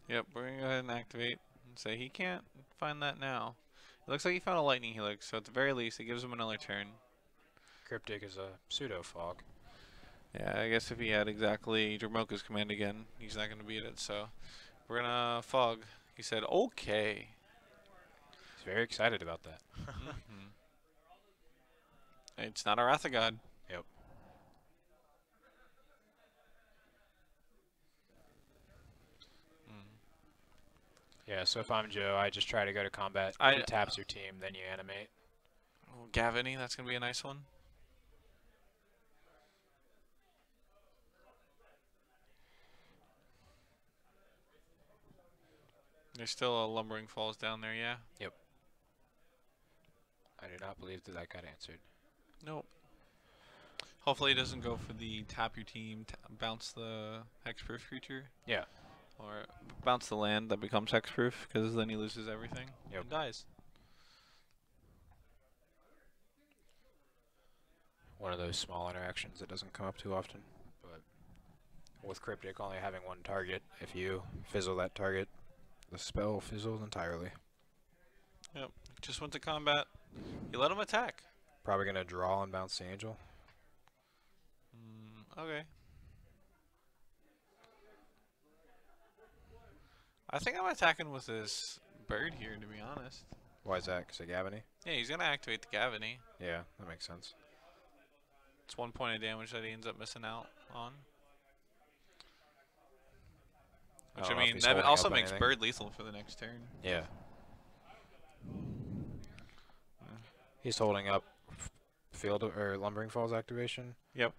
Yep, we're going to go ahead and activate and say he can't find that now. It looks like he found a Lightning Helix, so at the very least it gives him another turn. Cryptic is a pseudo fog. Yeah, I guess if he had exactly Dromoka's command again, he's not going to beat it, so we're going to fog. He said, okay. He's very excited about that. It's not a Wrath of God. Yep. Yeah, so if I'm Joe, I just try to go to combat. It taps your team, then you animate. Oh, Gavany, that's going to be a nice one. There's still a Lumbering Falls down there, yeah? Yep. I do not believe that got answered. Nope. Hopefully it doesn't go for the tap your team, bounce the hexproof creature. Yeah. Or bounce the land that becomes hexproof, because then he loses everything. Yep. And dies. One of those small interactions that doesn't come up too often. But with Cryptic only having one target, if you fizzle that target, the spell fizzles entirely. Yep. Just went to combat. You let him attack. Probably going to draw and bounce the Angel. Okay. I think I'm attacking with this bird here, to be honest. Why is that? Because of Gavany? Yeah, he's going to activate the Gavany. Yeah, that makes sense. It's 1 point of damage that he ends up missing out on. Which, I mean, that also makes bird lethal for the next turn. Yeah. He's holding up Field or Lumbering Falls activation. Yep.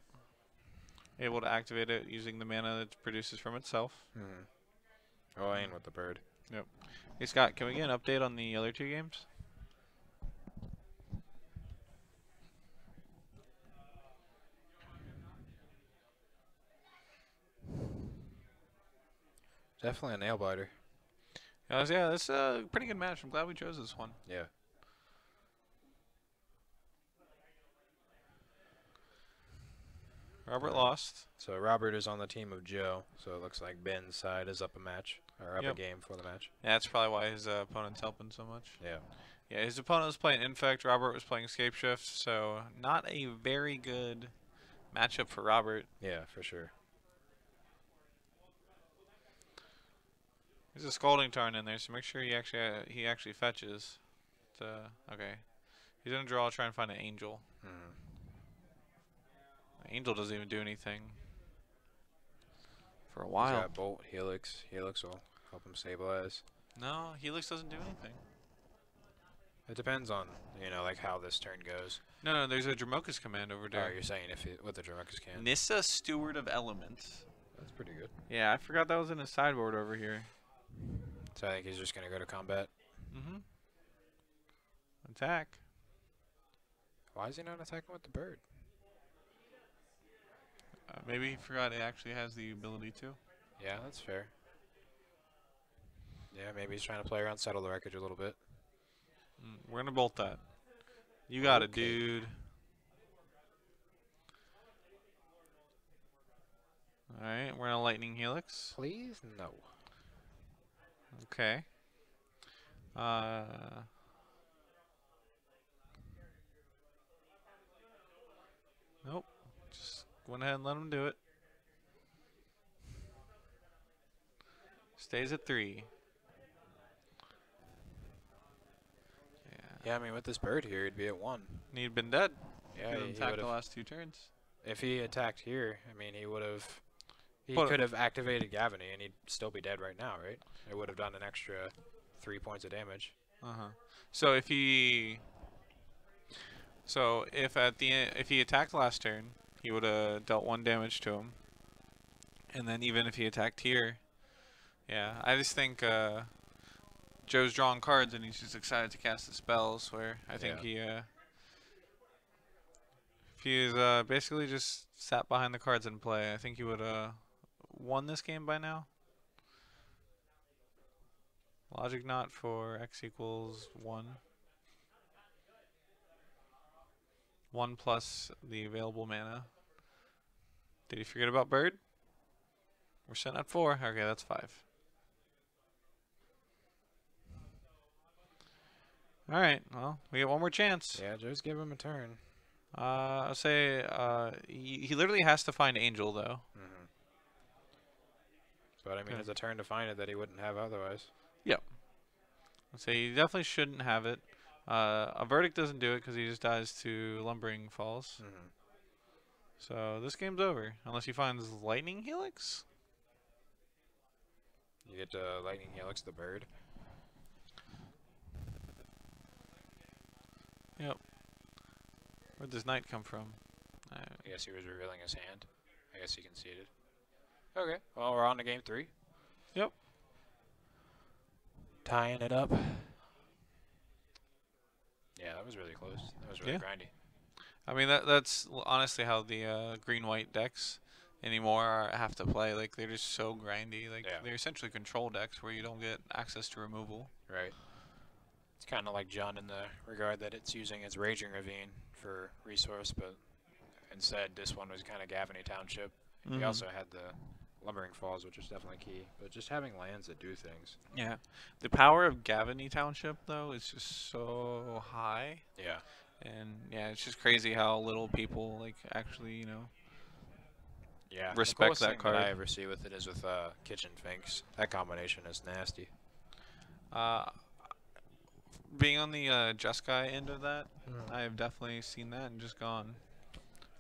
Able to activate it using the mana that it produces from itself. Oh, and with the bird. Yep. Hey Scott, can we get an update on the other 2 games? Definitely a nail biter. Yeah, that's a pretty good match. I'm glad we chose this one. Yeah. Robert lost. So Robert is on the team of Joe. So it looks like Ben's side is up a match, or up a game for the match. Yeah, that's probably why his opponent's helping so much. Yeah. Yeah, his opponent was playing Infect. Robert was playing Scapeshift. So not a very good matchup for Robert. Yeah, for sure. There's a Scalding Tarn in there, so make sure he actually fetches. Okay. He's gonna draw, try and find an Angel. Angel doesn't even do anything for a while. He's got Bolt, Helix. Helix will help him stabilize. No, Helix doesn't do anything. It depends on, like how this turn goes. No, there's a Dramokus command over there. Oh, you're saying with the Dramokus can. Nissa, Steward of Elements. That's pretty good. Yeah, I forgot that was in his sideboard over here. So I think he's just going to go to combat. Attack. Why is he not attacking with the bird? Maybe he forgot it actually has the ability to. Yeah, that's fair. Yeah, maybe he's trying to play around, settle the wreckage a little bit. We're going to bolt that. You got it, dude. Alright, we're going to Lightning Helix. Please? No. Okay. Nope. Just went ahead and let him do it. Stays at 3. Yeah, I mean, with this bird here, he'd be at 1. He'd been dead. Yeah, he attacked the last 2 turns. If he attacked here, I mean, he would have. He could have activated Gavany, and he'd still be dead right now, right? It would have done an extra 3 points of damage. So if he, if he attacked last turn, he would have dealt 1 damage to him. And then even if he attacked here, yeah, I just think Joe's drawing cards and he's just excited to cast the spells. Where I think if he's basically just sat behind the cards and play, I think he would won this game by now. Logic knot for x equals 1. 1 plus the available mana. Did he forget about bird? We're sitting at 4. Okay, that's 5. Alright, well, we get 1 more chance. Yeah, just give him a turn. I'll say he literally has to find Angel, though. But, I mean, it's a turn to find it that he wouldn't have otherwise. Yep. I'll say he definitely shouldn't have it. A Verdict doesn't do it because he just dies to Lumbering Falls. So this game's over, unless he finds Lightning Helix. You get Lightning Helix the bird. Yep. Where'd this knight come from? I guess he was revealing his hand. I guess he conceded. Okay, well, we're on to game 3. Yep. Tying it up. Yeah, that was really close. That was really grindy. I mean, that's honestly how the green-white decks anymore have to play. Like, they're just so grindy. Like, they're essentially control decks where you don't get access to removal. Right. It's kind of like Jund in the regard that it's using its Raging Ravine for resource, but instead this one was kind of Gavany Township. We also had the Lumbering Falls, which is definitely key, but just having lands that do things. Yeah. The power of Gavany Township, though, is just so high. Yeah. And, yeah, it's just crazy how little people, like, actually, you know, respect that card. That I ever see with it is with Kitchen Finks. That combination is nasty. Being on the Jeskai end of that, I have definitely seen that and just gone,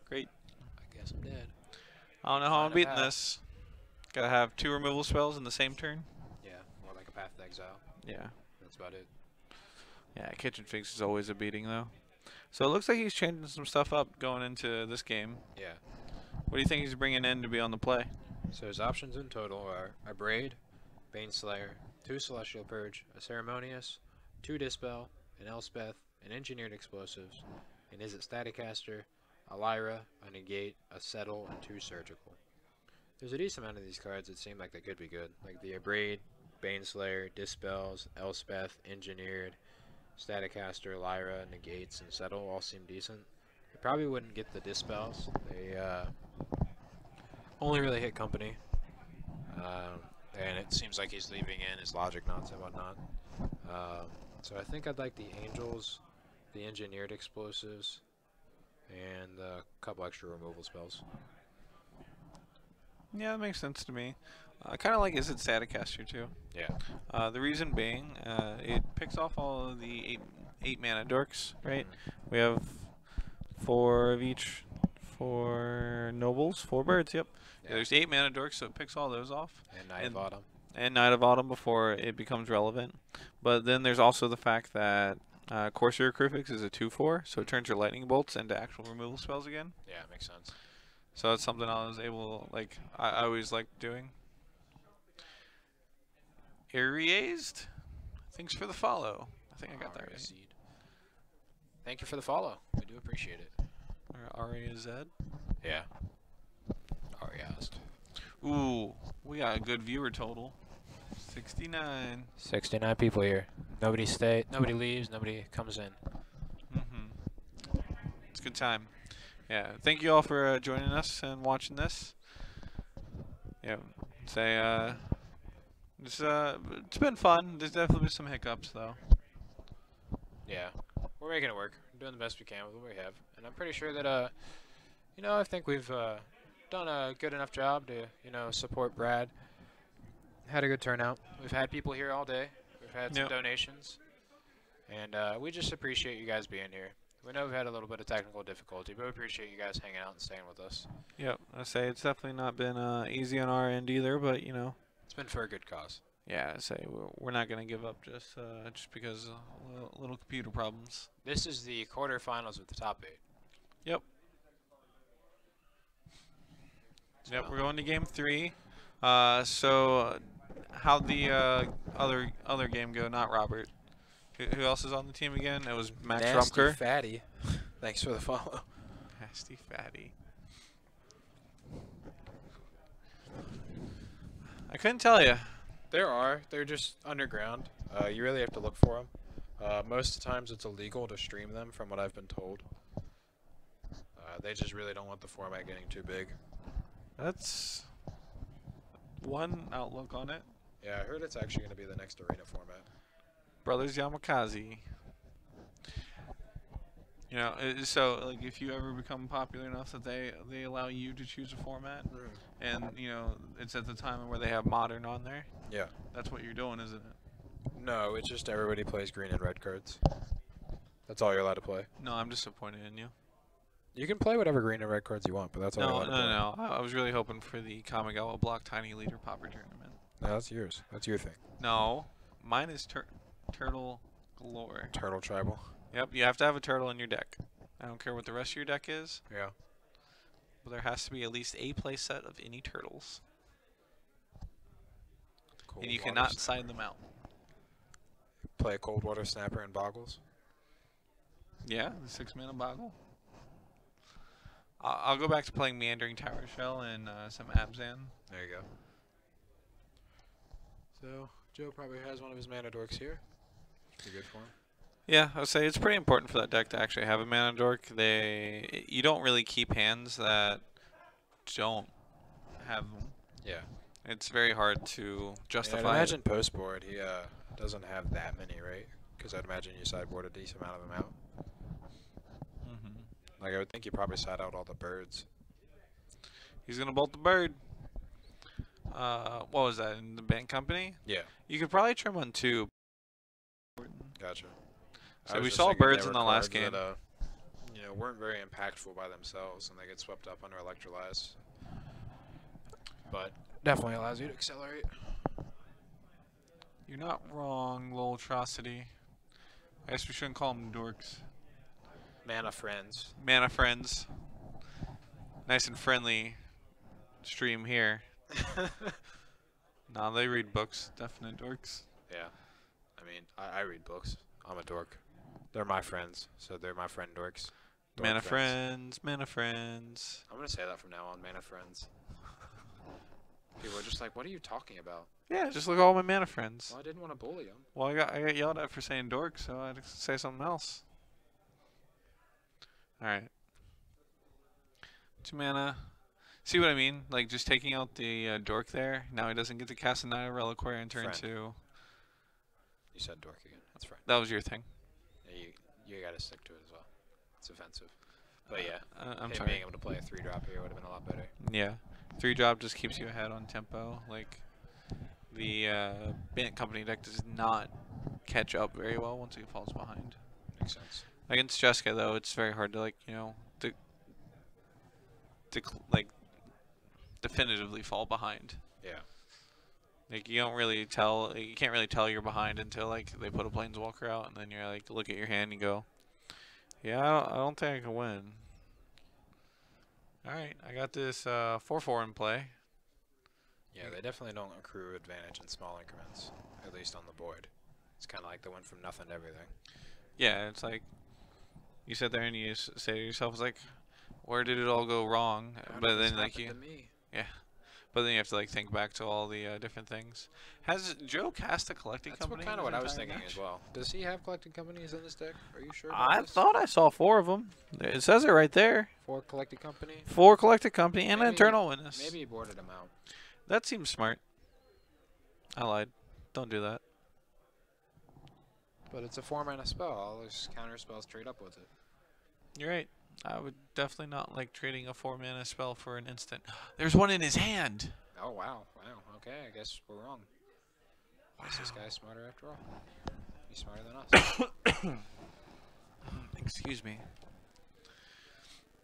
great. I guess I'm dead. I don't know how I'm beating this. Gotta have 2 removal spells in the same turn. Yeah, or like a Path to Exile. Yeah. That's about it. Yeah, Kitchen Finks is always a beating, though. So it looks like he's changing some stuff up going into this game. Yeah. What do you think he's bringing in to be on the play? So his options in total are a Braid, Baneslayer, 2 Celestial Purge, a Ceremonious, 2 Dispel, an Elspeth, an Engineered Explosives, an Is It Staticaster, a Lyra, a Negate, a Settle, and 2 Surgical. There's a decent amount of these cards that seem like they could be good, like the Abrade, Baneslayer, Dispels, Elspeth, Engineered, Staticaster, Lyra, Negates, and Settle all seem decent. I probably wouldn't get the Dispels. They only really hit company. And it seems like he's leaving in his Logic Knots and whatnot. So I think I'd like the Angels, the Engineered Explosives, and a couple extra removal spells. Yeah, that makes sense to me. I kind of like Is It Staticaster too. Yeah. The reason being, it picks off all of the 8 mana dorks, right? We have 4 of each, 4 nobles, 4 birds. Yep. Yeah, there's 8 mana dorks, so it picks all those off. And Night of Autumn. And Night of Autumn before it becomes relevant. But then there's also the fact that Corsair Crucifix is a 2/4, so it turns your lightning bolts into actual removal spells again. Yeah, it makes sense. So that's something I was able, like, I always liked doing. Ariazed? Thanks for the follow. I think I got that right. Seed. Thank you for the follow. We do appreciate it. Or Ariazed? Yeah. Ariazed. Ooh, we got a good viewer total. 69. 69 people here. Nobody leaves, nobody comes in. It's a good time. Yeah, thank you all for joining us and watching this. Yeah, say it's been fun. There's definitely been some hiccups though. Yeah, we're making it work. We're doing the best we can with what we have, and I'm pretty sure that you know, I think we've done a good enough job to support Brad. Had a good turnout. We've had people here all day. We've had some donations, and we just appreciate you guys being here. We know we've had a little bit of technical difficulty, but we appreciate you guys hanging out and staying with us. Yep, I say it's definitely not been easy on our end either, but you know, it's been for a good cause. Yeah, I say we're not gonna give up just because little computer problems. This is the quarterfinals with the top 8. Yep. So yep, we're going to game 3. So how'd the other game go? Not Robert. Who else is on the team again? It was Max Nasty Rumker. Fatty. Thanks for the follow. Nasty Fatty. I couldn't tell you. They're just underground. You really have to look for them. Most of the times it's illegal to stream them, from what I've been told. They just really don't want the format getting too big. That's one outlook on it. Yeah, I heard it's actually going to be the next arena format. Brothers Yamakaze. You know, so like if you ever become popular enough that they allow you to choose a format, and you know it's at the time where they have modern on there. Yeah. That's what you're doing, isn't it? No, it's just everybody plays green and red cards. That's all you're allowed to play. No, I'm disappointed in you. You can play whatever green and red cards you want, but that's all you're allowed to play. No. I was really hoping for the Kamigawa Block Tiny Leader Popper tournament. No, that's yours. That's your thing. No, mine is Turtle Galore. Turtle Tribal. Yep, you have to have a turtle in your deck. I don't care what the rest of your deck is, Yeah. but there has to be at least a play set of any turtles. Cold And you water cannot snapper. side them out. Play a cold water snapper and boggles. Yeah, the 6-mana boggle. I'll go back to playing Meandering Tower Shell and some Abzan. There you go. So Joe probably has one of his mana dorks here. Be good for him. Yeah, I would say it's pretty important for that deck to actually have a mana dork. You don't really keep hands that don't have them. Yeah. It's very hard to justify. I'd imagine post board he doesn't have that many, right? Because I'd imagine you sideboard a decent amount of them out. Like I would think you probably side out all the birds. He's gonna bolt the bird. What was that in the Bant company? Yeah. You could probably trim on 2. Gotcha. So we saw birds in the last game. That, weren't very impactful by themselves, and they get swept up under Electrolyze. But definitely allows you to accelerate. You're not wrong, little atrocity. I guess we shouldn't call them dorks. Mana friends. Mana friends. Nice and friendly stream here. Nah, they read books. Definite dorks. Yeah. I mean, I read books. I'm a dork. They're my friends, so they're my friend dorks. Dork Mana friends, mana friends. I'm going to say that from now on, mana friends. People are just like, what are you talking about? Yeah, just look at all my mana friends. Well, I didn't want to bully them. Well, I got yelled at for saying dork, so I had to say something else. Alright. 2 mana. See what I mean? Like, just taking out the dork there. Now he doesn't get to cast a Knight of Reliquary and turn Friend. 2. You said dork again. That's right. That was your thing. Yeah, you got to stick to it as well. It's offensive. But yeah, I'm him sorry. being able to play a 3-drop here would have been a lot better. Yeah. 3-drop just keeps you ahead on tempo. Like, the Bant Company deck does not catch up very well once it falls behind. Makes sense. Against Jeskai, though, it's very hard to, like, definitively fall behind. Yeah. Like, you don't really tell, you can't really tell you're behind until, like, they put a Planeswalker out, and then you're like, look at your hand and you go, yeah, I don't think I can win. Alright, I got this 4/4 in play. Yeah, they definitely don't accrue advantage in small increments, at least on the board. It's kind of like they went from nothing to everything. Yeah, it's like, you sit there and you say to yourself, it's like, where did it all go wrong? But then, like, yeah, but then you have to, like, think back to all the different things. Has Joe cast a collecting That's company? kind of in what his I was entire thinking match? as well. Does he have collecting companies in this deck? Are you sure about I this? thought I saw 4 of them. It says it right there. 4 collecting company? 4 collected company and an Maybe- internal witness. Maybe he boarded them out. That seems smart. I lied. Don't do that. But it's a 4-mana spell. I'll just counter spell straight up with it. You're right. I would definitely not like trading a 4-mana spell for an instant. There's one in his hand. Oh, wow. Wow. Okay, I guess we're wrong. I guess this guy's smarter after all. He's smarter than us. Excuse me.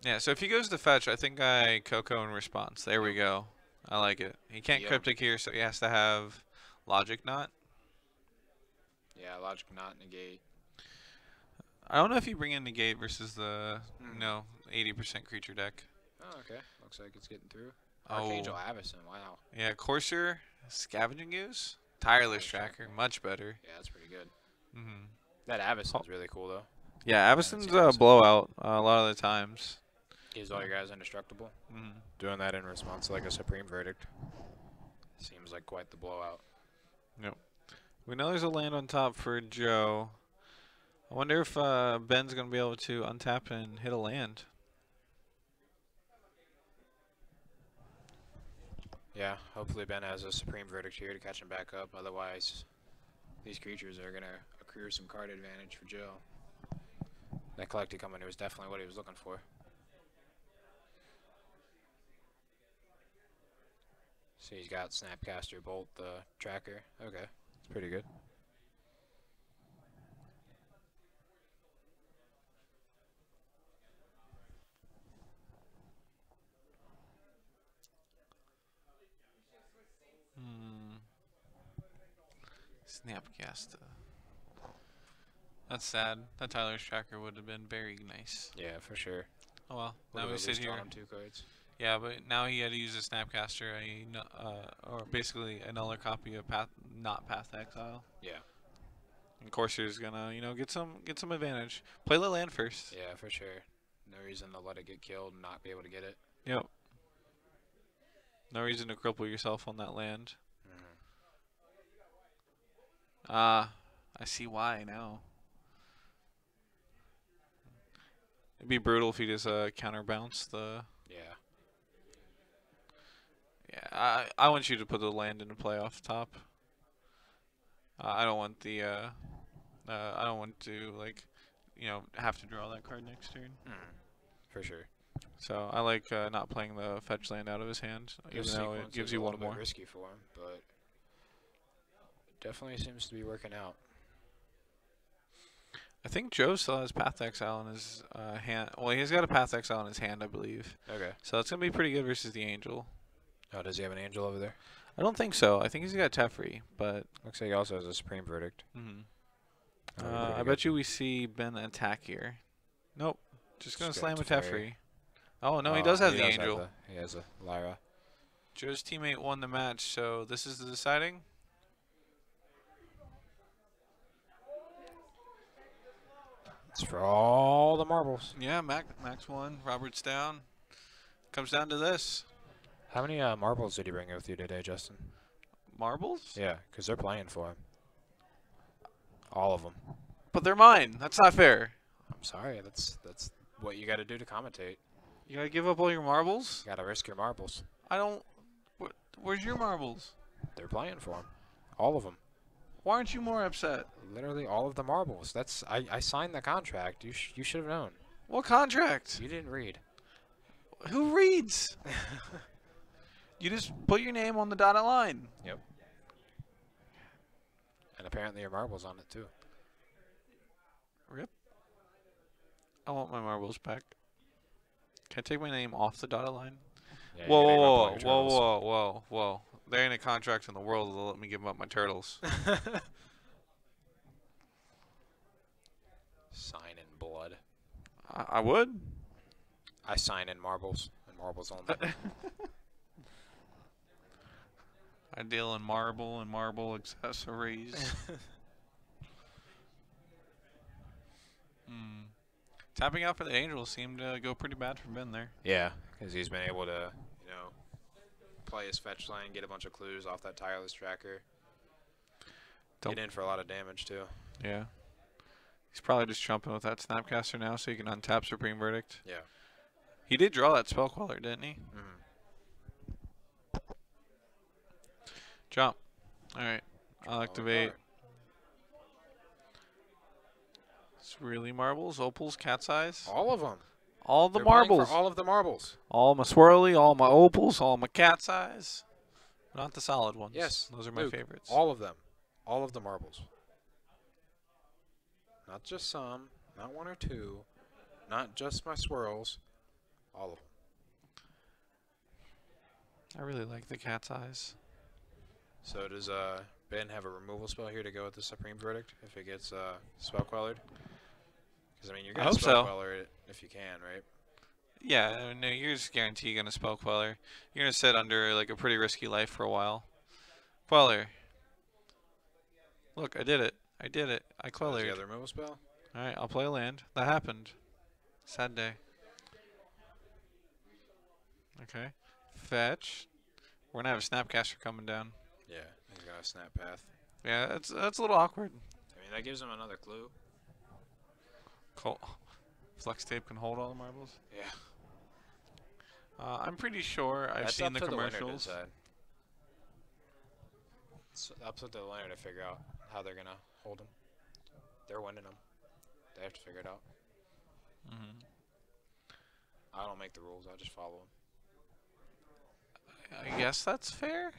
Yeah, so if he goes to fetch, I think I Coco in response. There we go. I like it. He can't Yep. cryptic here, so he has to have Logic Knot. Yeah, logic not negate. I don't know if you bring in Negate versus the 80% creature deck. Oh, okay. Looks like it's getting through. Oh. Archangel Avacyn, wow. Yeah, Courser, Scavenging Goose, Tireless Tracker, much better. Yeah, that's pretty good. Mm-hmm. That Avacyn's really cool, though. Yeah, Avacyn's a blowout a lot of the times. Gives all your guys indestructible. Mm-hmm. Doing that in response to like a Supreme Verdict seems like quite the blowout. Yep. We know there's a land on top for Joe. I wonder if Ben's going to be able to untap and hit a land. Yeah, hopefully Ben has a Supreme Verdict here to catch him back up. Otherwise, these creatures are going to accrue some card advantage for Joe. That collected company was definitely what he was looking for. So he's got Snapcaster, Bolt, the tracker. Okay, it's pretty good. Snapcaster. That's sad. That Tyler's tracker would have been very nice. Yeah, for sure. Oh well. Would've Now we at sit least here. drawn him 2 cards. Yeah, but now he had to use a Snapcaster, or basically another copy of not Path to Exile. Yeah. And Corsair's gonna, get some advantage. Play the land first. Yeah, for sure. No reason to let it get killed and not be able to get it. Yep. No reason to cripple yourself on that land. I see why now. It'd be brutal if he just counterbounce the. Yeah. Yeah, I want you to put the land into play off the top. I don't want the I don't want to have to draw that card next turn. For sure. So I like not playing the fetch land out of his hand, even though it gives you one more. A little bit risky for him, but it definitely seems to be working out. I think Joe still has Path to Exile in his hand. Well, he's got a Path to Exile in his hand, I believe. Okay. So it's gonna be pretty good versus the Angel. Oh, does he have an Angel over there? I don't think so. I think he's got Teferi, but Looks like he also has a Supreme Verdict. I bet you we see Ben attack here. Nope. Just gonna slam a Teferi. Oh no, he does have the Angel. He has a Lyra. Joe's teammate won the match, so this is the deciding. It's for all the marbles. Yeah, Max won. Robert's down. Comes down to this. How many marbles did you bring with you today, Justin? Marbles? Yeah, because they're playing for him. All of them. But they're mine. That's not fair. I'm sorry. That's what you got to do to commentate. You gotta give up all your marbles? You got to risk your marbles. I don't. Where's your marbles? They're playing for him. All of them. Why aren't you more upset? Literally all of the marbles. I signed the contract. You should have known. What contract? You didn't read. Who reads? You just put your name on the dotted line. Yep. And apparently your marbles on it too. Rip. I want my marbles back. Can I take my name off the dotted line? Yeah, Whoa, you gotta give up all whoa, your whoa, turtles. whoa, whoa, whoa. There ain't a contract in the world that'll let me give up my turtles. Sign in blood. I would. I sign in marbles and marbles only. I deal in marble and marble accessories. Tapping out for the Angels seemed to go pretty bad for Ben there. Yeah, because he's been able to, play his fetch lane, get a bunch of clues off that tireless tracker. Get in for a lot of damage too. Yeah. He's probably just jumping with that Snapcaster now so he can untap Supreme Verdict. Yeah. He did draw that Spell Queller, didn't he? Jump. Alright. I'll activate. It's really marbles, opals, cat's eyes. All of them. All the They're playing marbles. for all of the marbles. All my swirly, all my opals, all my cat's eyes. Not the solid ones. Yes. Those are my Luke, favorites. All of them. All of the marbles. Not just some. Not one or two. Not just my swirls. All of them. I really like the cat's eyes. So does Ben have a removal spell here to go with the Supreme Verdict if it gets spell quellered? Because, I mean, you're going to hope spell so. queller it if you can, right? Yeah, no, you're just guaranteed going to spell Queller. You're going to sit under like a pretty risky life for a while. Queller. Look, I did it. I did it. I Does he quellered. have the removal spell? Alright, I'll play a land. That happened. Sad day. Okay. Fetch. We're going to have a Snapcaster coming down. Yeah, he's got a snap path. Yeah, that's a little awkward. I mean, that gives him another clue. Flex tape can hold all the marbles. Yeah. I'm pretty sure I've That's seen up the to commercials. The winner to decide. It's up to the winner to figure out how they're going to hold them. They're winning them. They have to figure it out. I don't make the rules. I just follow them. I guess that's fair.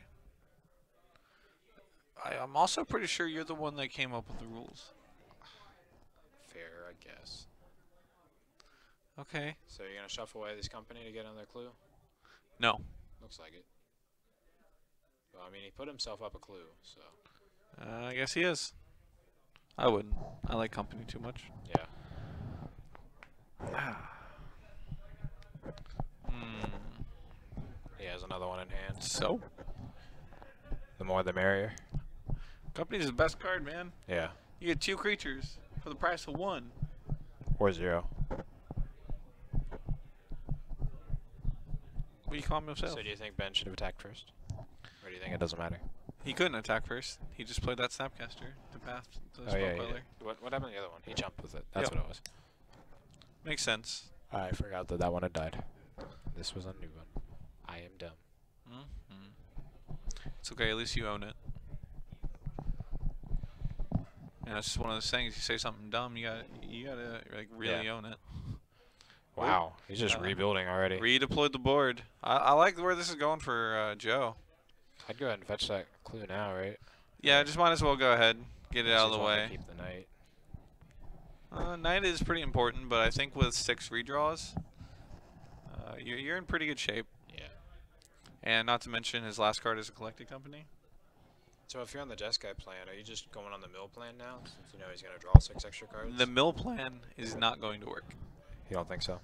I'm also pretty sure you're the one that came up with the rules. Fair, I guess. Okay. So you're going to shuffle away this company to get another clue? No. Looks like it. Well, I mean, he put himself up a clue, so. I guess he is. I wouldn't. I like company too much. Yeah. He has another one in hand. So? The more the merrier. Company's the best card, man. Yeah. You get 2 creatures for the price of 1. Or 0. What do you call himself? So do you think Ben should have attacked first? Or do you think it doesn't matter? He couldn't attack first. He just played that Snapcaster to path to the Oh, yeah, Spell Queller. What happened to the other one? He jumped with it. That's Yep. what it was. Makes sense. I forgot that that one had died. This was a new one. I am dumb. It's okay. At least you own it. And it's just one of those things. You say something dumb, you gotta like really own it. Wow. He's just rebuilding already. Redeployed the board. I like where this is going for Joe. I'd go ahead and fetch that clue now, right? Yeah, just might as well go ahead. Get it out of the way. Keep the knight. Knight is pretty important, but I think with 6 redraws, you're in pretty good shape. Yeah. And not to mention his last card is a collected company. So if you're on the Jeskai plan, are you just going on the mill plan now? Since you know he's going to draw 6 extra cards? The mill plan is not going to work. You don't think so?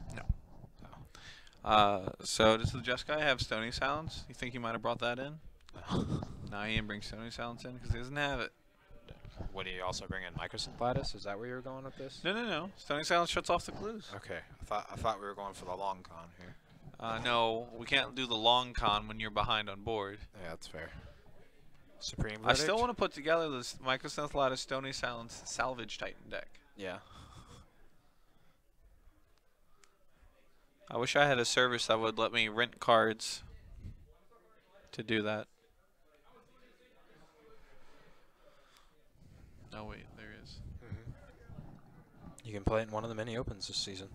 No. So does the Jeskai have Stony Silence? You think he might have brought that in? No, he didn't bring Stony Silence in because he doesn't have it. Would he also bring in Microsynth Lattice? Is that where you were going with this? No. Stony Silence shuts off the clues. Okay. I thought we were going for the long con here. No, we can't do the long con when you're behind on board. Yeah, that's fair. Supreme Verdict? I still want to put together this Microsynth Lattice Stony Silence Salvage Titan deck. Yeah. I wish I had a service that would let me rent cards to do that. Oh wait, there is. You can play it in one of the mini opens this season.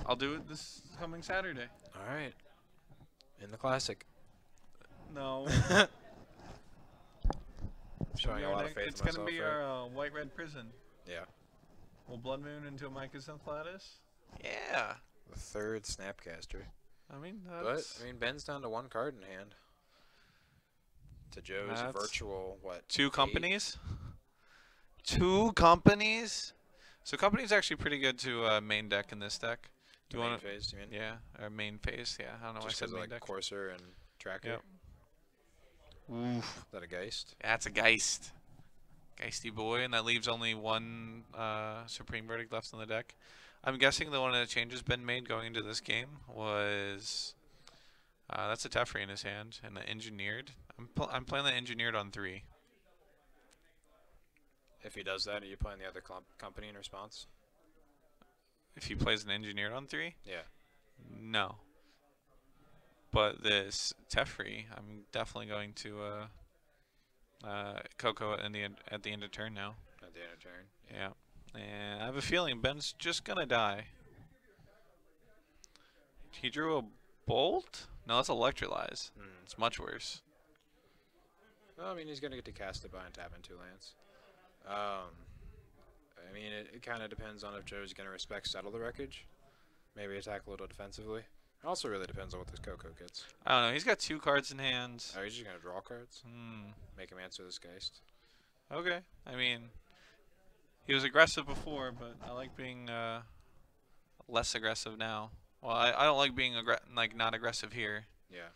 I'll do it this coming Saturday. All right. In the Classic. No. Showing a lot of faith it's in gonna myself, be right? our White-Red Prison. Yeah. Will Blood Moon into a Microsynth Lattice? Yeah. The 3rd Snapcaster. I mean, But, I mean, Ben's down to 1 card in hand. To Joe's That's virtual, what? 2 8? companies? 2 companies? So company's actually pretty good to main deck in this deck. The You main want phase, you mean? Yeah, or main phase. Yeah, I don't know why I Just said 'cause of, main like deck. Courser and Tracker. Yep. Oof. Is that a Geist? That's a Geist. Geisty boy, and that leaves only 1 Supreme Verdict left on the deck. I'm guessing that one of the changes Ben made going into this game was that's a Teferi in his hand, and the Engineered. I'm playing the Engineered on 3. If he does that, are you playing the other company in response? If he plays an Engineered on 3, Yeah. no. But this Teferi, I'm definitely going to Coco at the end of turn now. At the end of turn. Yeah. And I have a feeling Ben's just gonna die. He drew a Bolt? No, that's Electrolyze. It's much worse. Well, I mean, he's going to get to cast it by untapping 2 lands. I mean, it kind of depends on if Joe's going to respect Settle the Wreckage. Maybe attack a little defensively. It also really depends on what this Coco gets. I don't know. He's got 2 cards in hand. Oh, he's just going to draw cards? Make him answer this Geist. Okay. I mean, he was aggressive before, but I like being less aggressive now. Well, I don't like being not aggressive here. Yeah.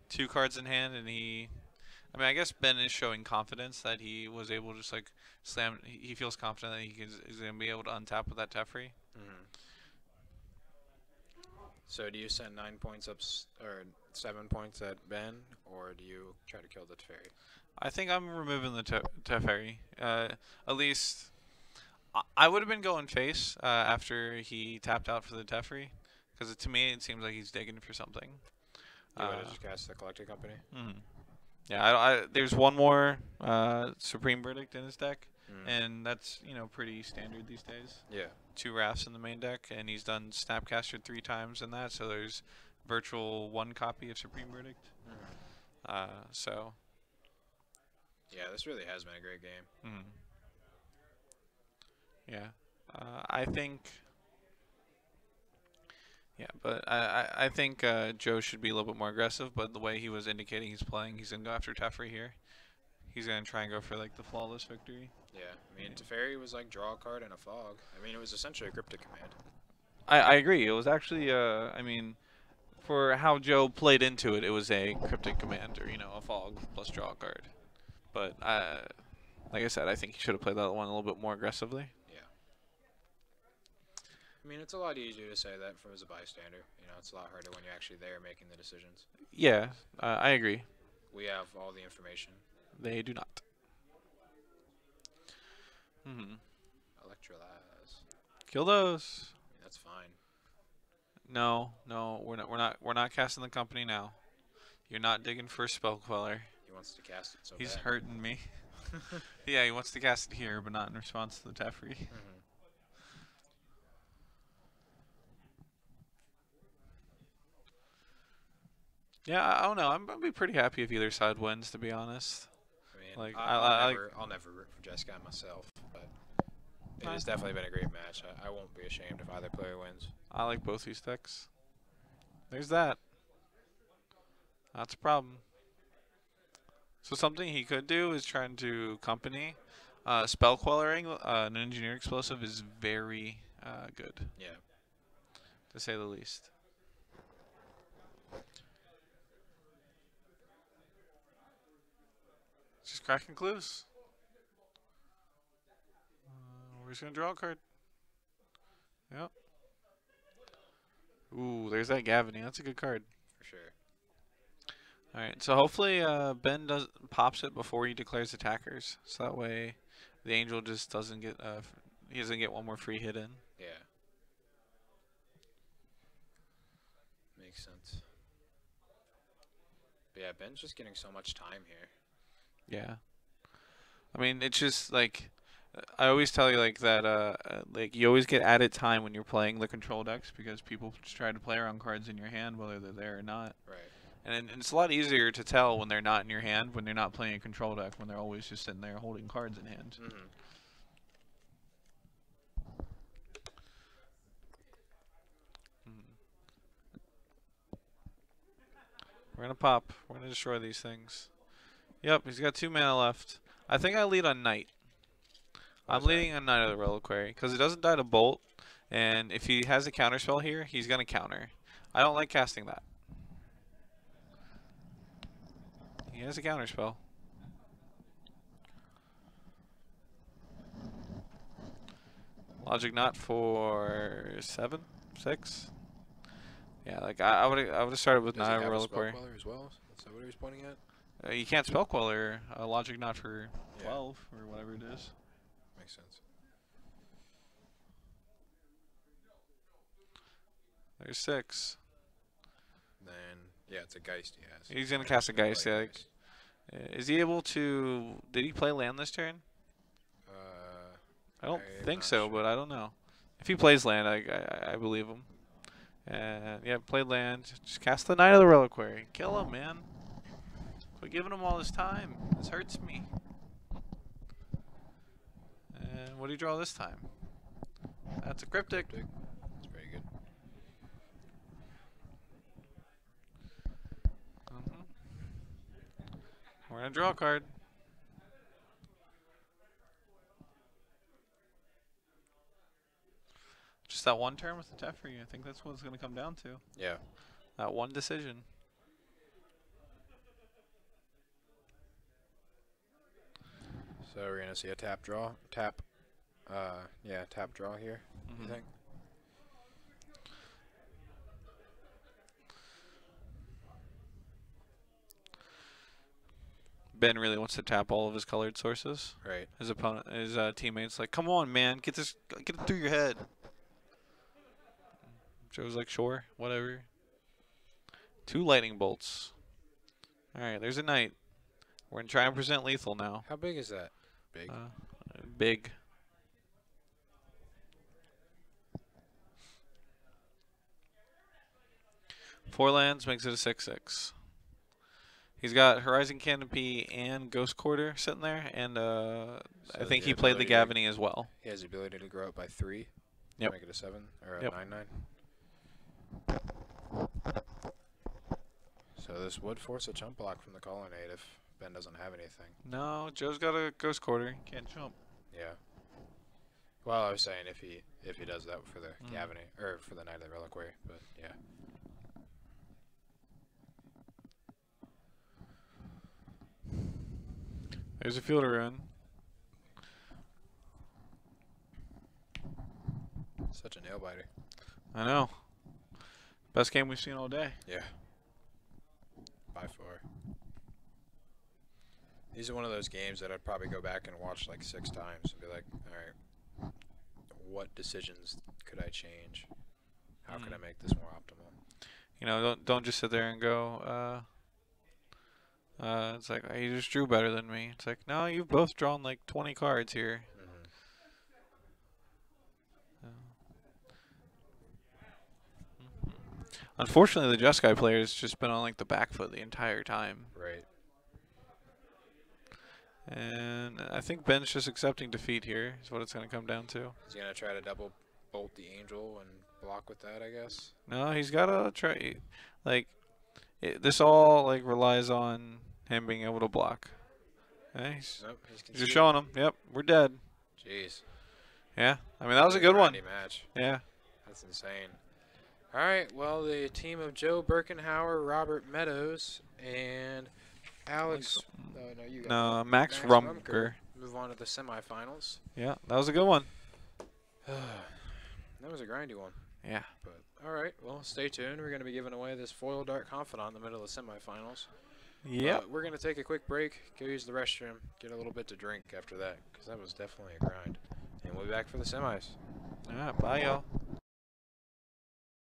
2 cards in hand, and I mean, I guess Ben is showing confidence that he was able to just like slam. He feels confident that he's going to be able to untap with that Teferi. So do you send 9 points up, or 7 points at Ben, or do you try to kill the Teferi? I think I'm removing the Teferi. At least, I would have been going face after he tapped out for the Teferi, because to me it seems like he's digging for something. You would have just cast the Collected Company? Yeah, there's 1 more Supreme Verdict in his deck, and that's pretty standard these days. Yeah. 2 Wraths in the main deck, and he's done Snapcaster 3 times in that, so there's virtual 1 copy of Supreme Verdict. So. Yeah, this really has been a great game. Yeah, I think. Yeah, but I think Joe should be a little bit more aggressive. But the way he was indicating he's playing, he's gonna go after Teferi here. he's gonna try and go for like the flawless victory. Yeah, I mean, Teferi was like draw a card and a fog. I mean, it was essentially a cryptic command. I agree. It was actually I mean, for how Joe played into it, it was a cryptic command or a fog plus draw a card. But like I said, I think he should have played that one a little bit more aggressively. Yeah. I mean, it's a lot easier to say that from as a bystander. It's a lot harder when you're actually there making the decisions. Yeah, I agree. We have all the information. They do not. Electrolyze. Kill those. That's fine. No, we're not casting the company now. You're not digging for a spell queller. He wants to cast it so He's bad. hurting me. Yeah, he wants to cast it here, but not in response to the Teferi. Yeah, I don't know. I'm gonna be pretty happy if either side wins, to be honest. I mean, Like, I'll never root for Jeskai myself, but it has definitely been a great match. I won't be ashamed if either player wins. I like both these decks. There's that. That's a problem. So something he could do is trying to company. Spell quelling an engineer explosive is very good, Yeah. to say the least. Just cracking clues. We're just gonna draw a card. Yep. Ooh, there's that Gavany. That's a good card. For sure. All right, so hopefully Ben pops it before he declares attackers, so that way the angel just doesn't get he doesn't get one more free hit in. Yeah. Makes sense. But yeah, Ben's just getting so much time here. Yeah. I mean, it's just like I always tell you like that like you always get added time when you're playing the control decks because people just try to play around cards in your hand whether they're there or not. Right. And it's a lot easier to tell when they're not in your hand when they're not playing a control deck when they're always just sitting there holding cards in hand. We're gonna pop. We're gonna destroy these things. Yep, he's got 2 mana left. I think I lead on Knight. I'm leading on Knight of the Reliquary because it doesn't die to Bolt, and if he has a counterspell here, he's gonna counter. I don't like casting that. He has a counterspell. Logic not for 7, 6. Yeah, like I would have started with Knight of the Reliquary. As well? Is that what he was pointing at? You can't spell queller logic not for 12 or whatever it is. Makes sense. There's 6. Then yeah, it's a Geist he has. He's gonna cast a Geist. Yeah, like, is he able to? Did he play land this turn? I don't think so, but I don't know. If he plays land, I believe him. And yeah, played land. Just cast the Knight of the Reliquary. Kill him, man. Quit giving him all this time. This hurts me. And what do you draw this time? That's a cryptic. That's pretty good. We're gonna draw a card. Just that one turn with the Teferi. I think that's what it's gonna come down to. Yeah. That one decision. So we're gonna see a tap draw. Tap draw here. You think? Ben really wants to tap all of his colored sources. Right. His opponent, his teammates, like, come on, man, get it through your head. Joe's like, sure, whatever. 2 lightning bolts. All right, there's a Knight. We're gonna try and present lethal now. How big is that? Big. Big. Four lands makes it a 6/6. He's got Horizon Canopy and Ghost Quarter sitting there, and I think he played the Gavany as well. He has the ability to grow up by 3. Yep. Make it a 7 or a Yep. 9/9. So this would force a jump block from the Colonnade if Ben doesn't have anything. No, Joe's got a ghost quarter. He can't jump. Yeah. Well, I was saying if he does that for the Cavity or for the Night of the Reliquary, but yeah. There's a fielder in. Such a nail biter. I know. Best game we've seen all day. Yeah. By far. These are one of those games that I'd probably go back and watch like 6 times and be like, all right, what decisions could I change? How can I make this more optimal? You know, don't just sit there and go, it's like, oh, you just drew better than me. It's like, no, you've both drawn like 20 cards here. Unfortunately, the Jeskai player has just been on like the back foot the entire time. Right. And I think Ben's just accepting defeat here is what it's going to come down to. He's going to try to double bolt the Angel and block with that, I guess. No, he's got to try. Like, this all like relies on him being able to block. Okay, he's just showing him. Yep, we're dead. Jeez. Yeah, I mean that was a good one. Match. Yeah. That's insane. All right, well, the team of Joe Birkenhauer, Robert Meadows, and Alex. No, you got no, Max Rumker. Move on to the semifinals. Yeah, that was a good one. That was a grindy one. Yeah. But all right, well, stay tuned. We're going to be giving away this foil Dark Confidant in the middle of the semifinals. Yeah. We're going to take a quick break, go use the restroom, get a little bit to drink after that, because that was definitely a grind. And we'll be back for the semis. All right, bye, y'all.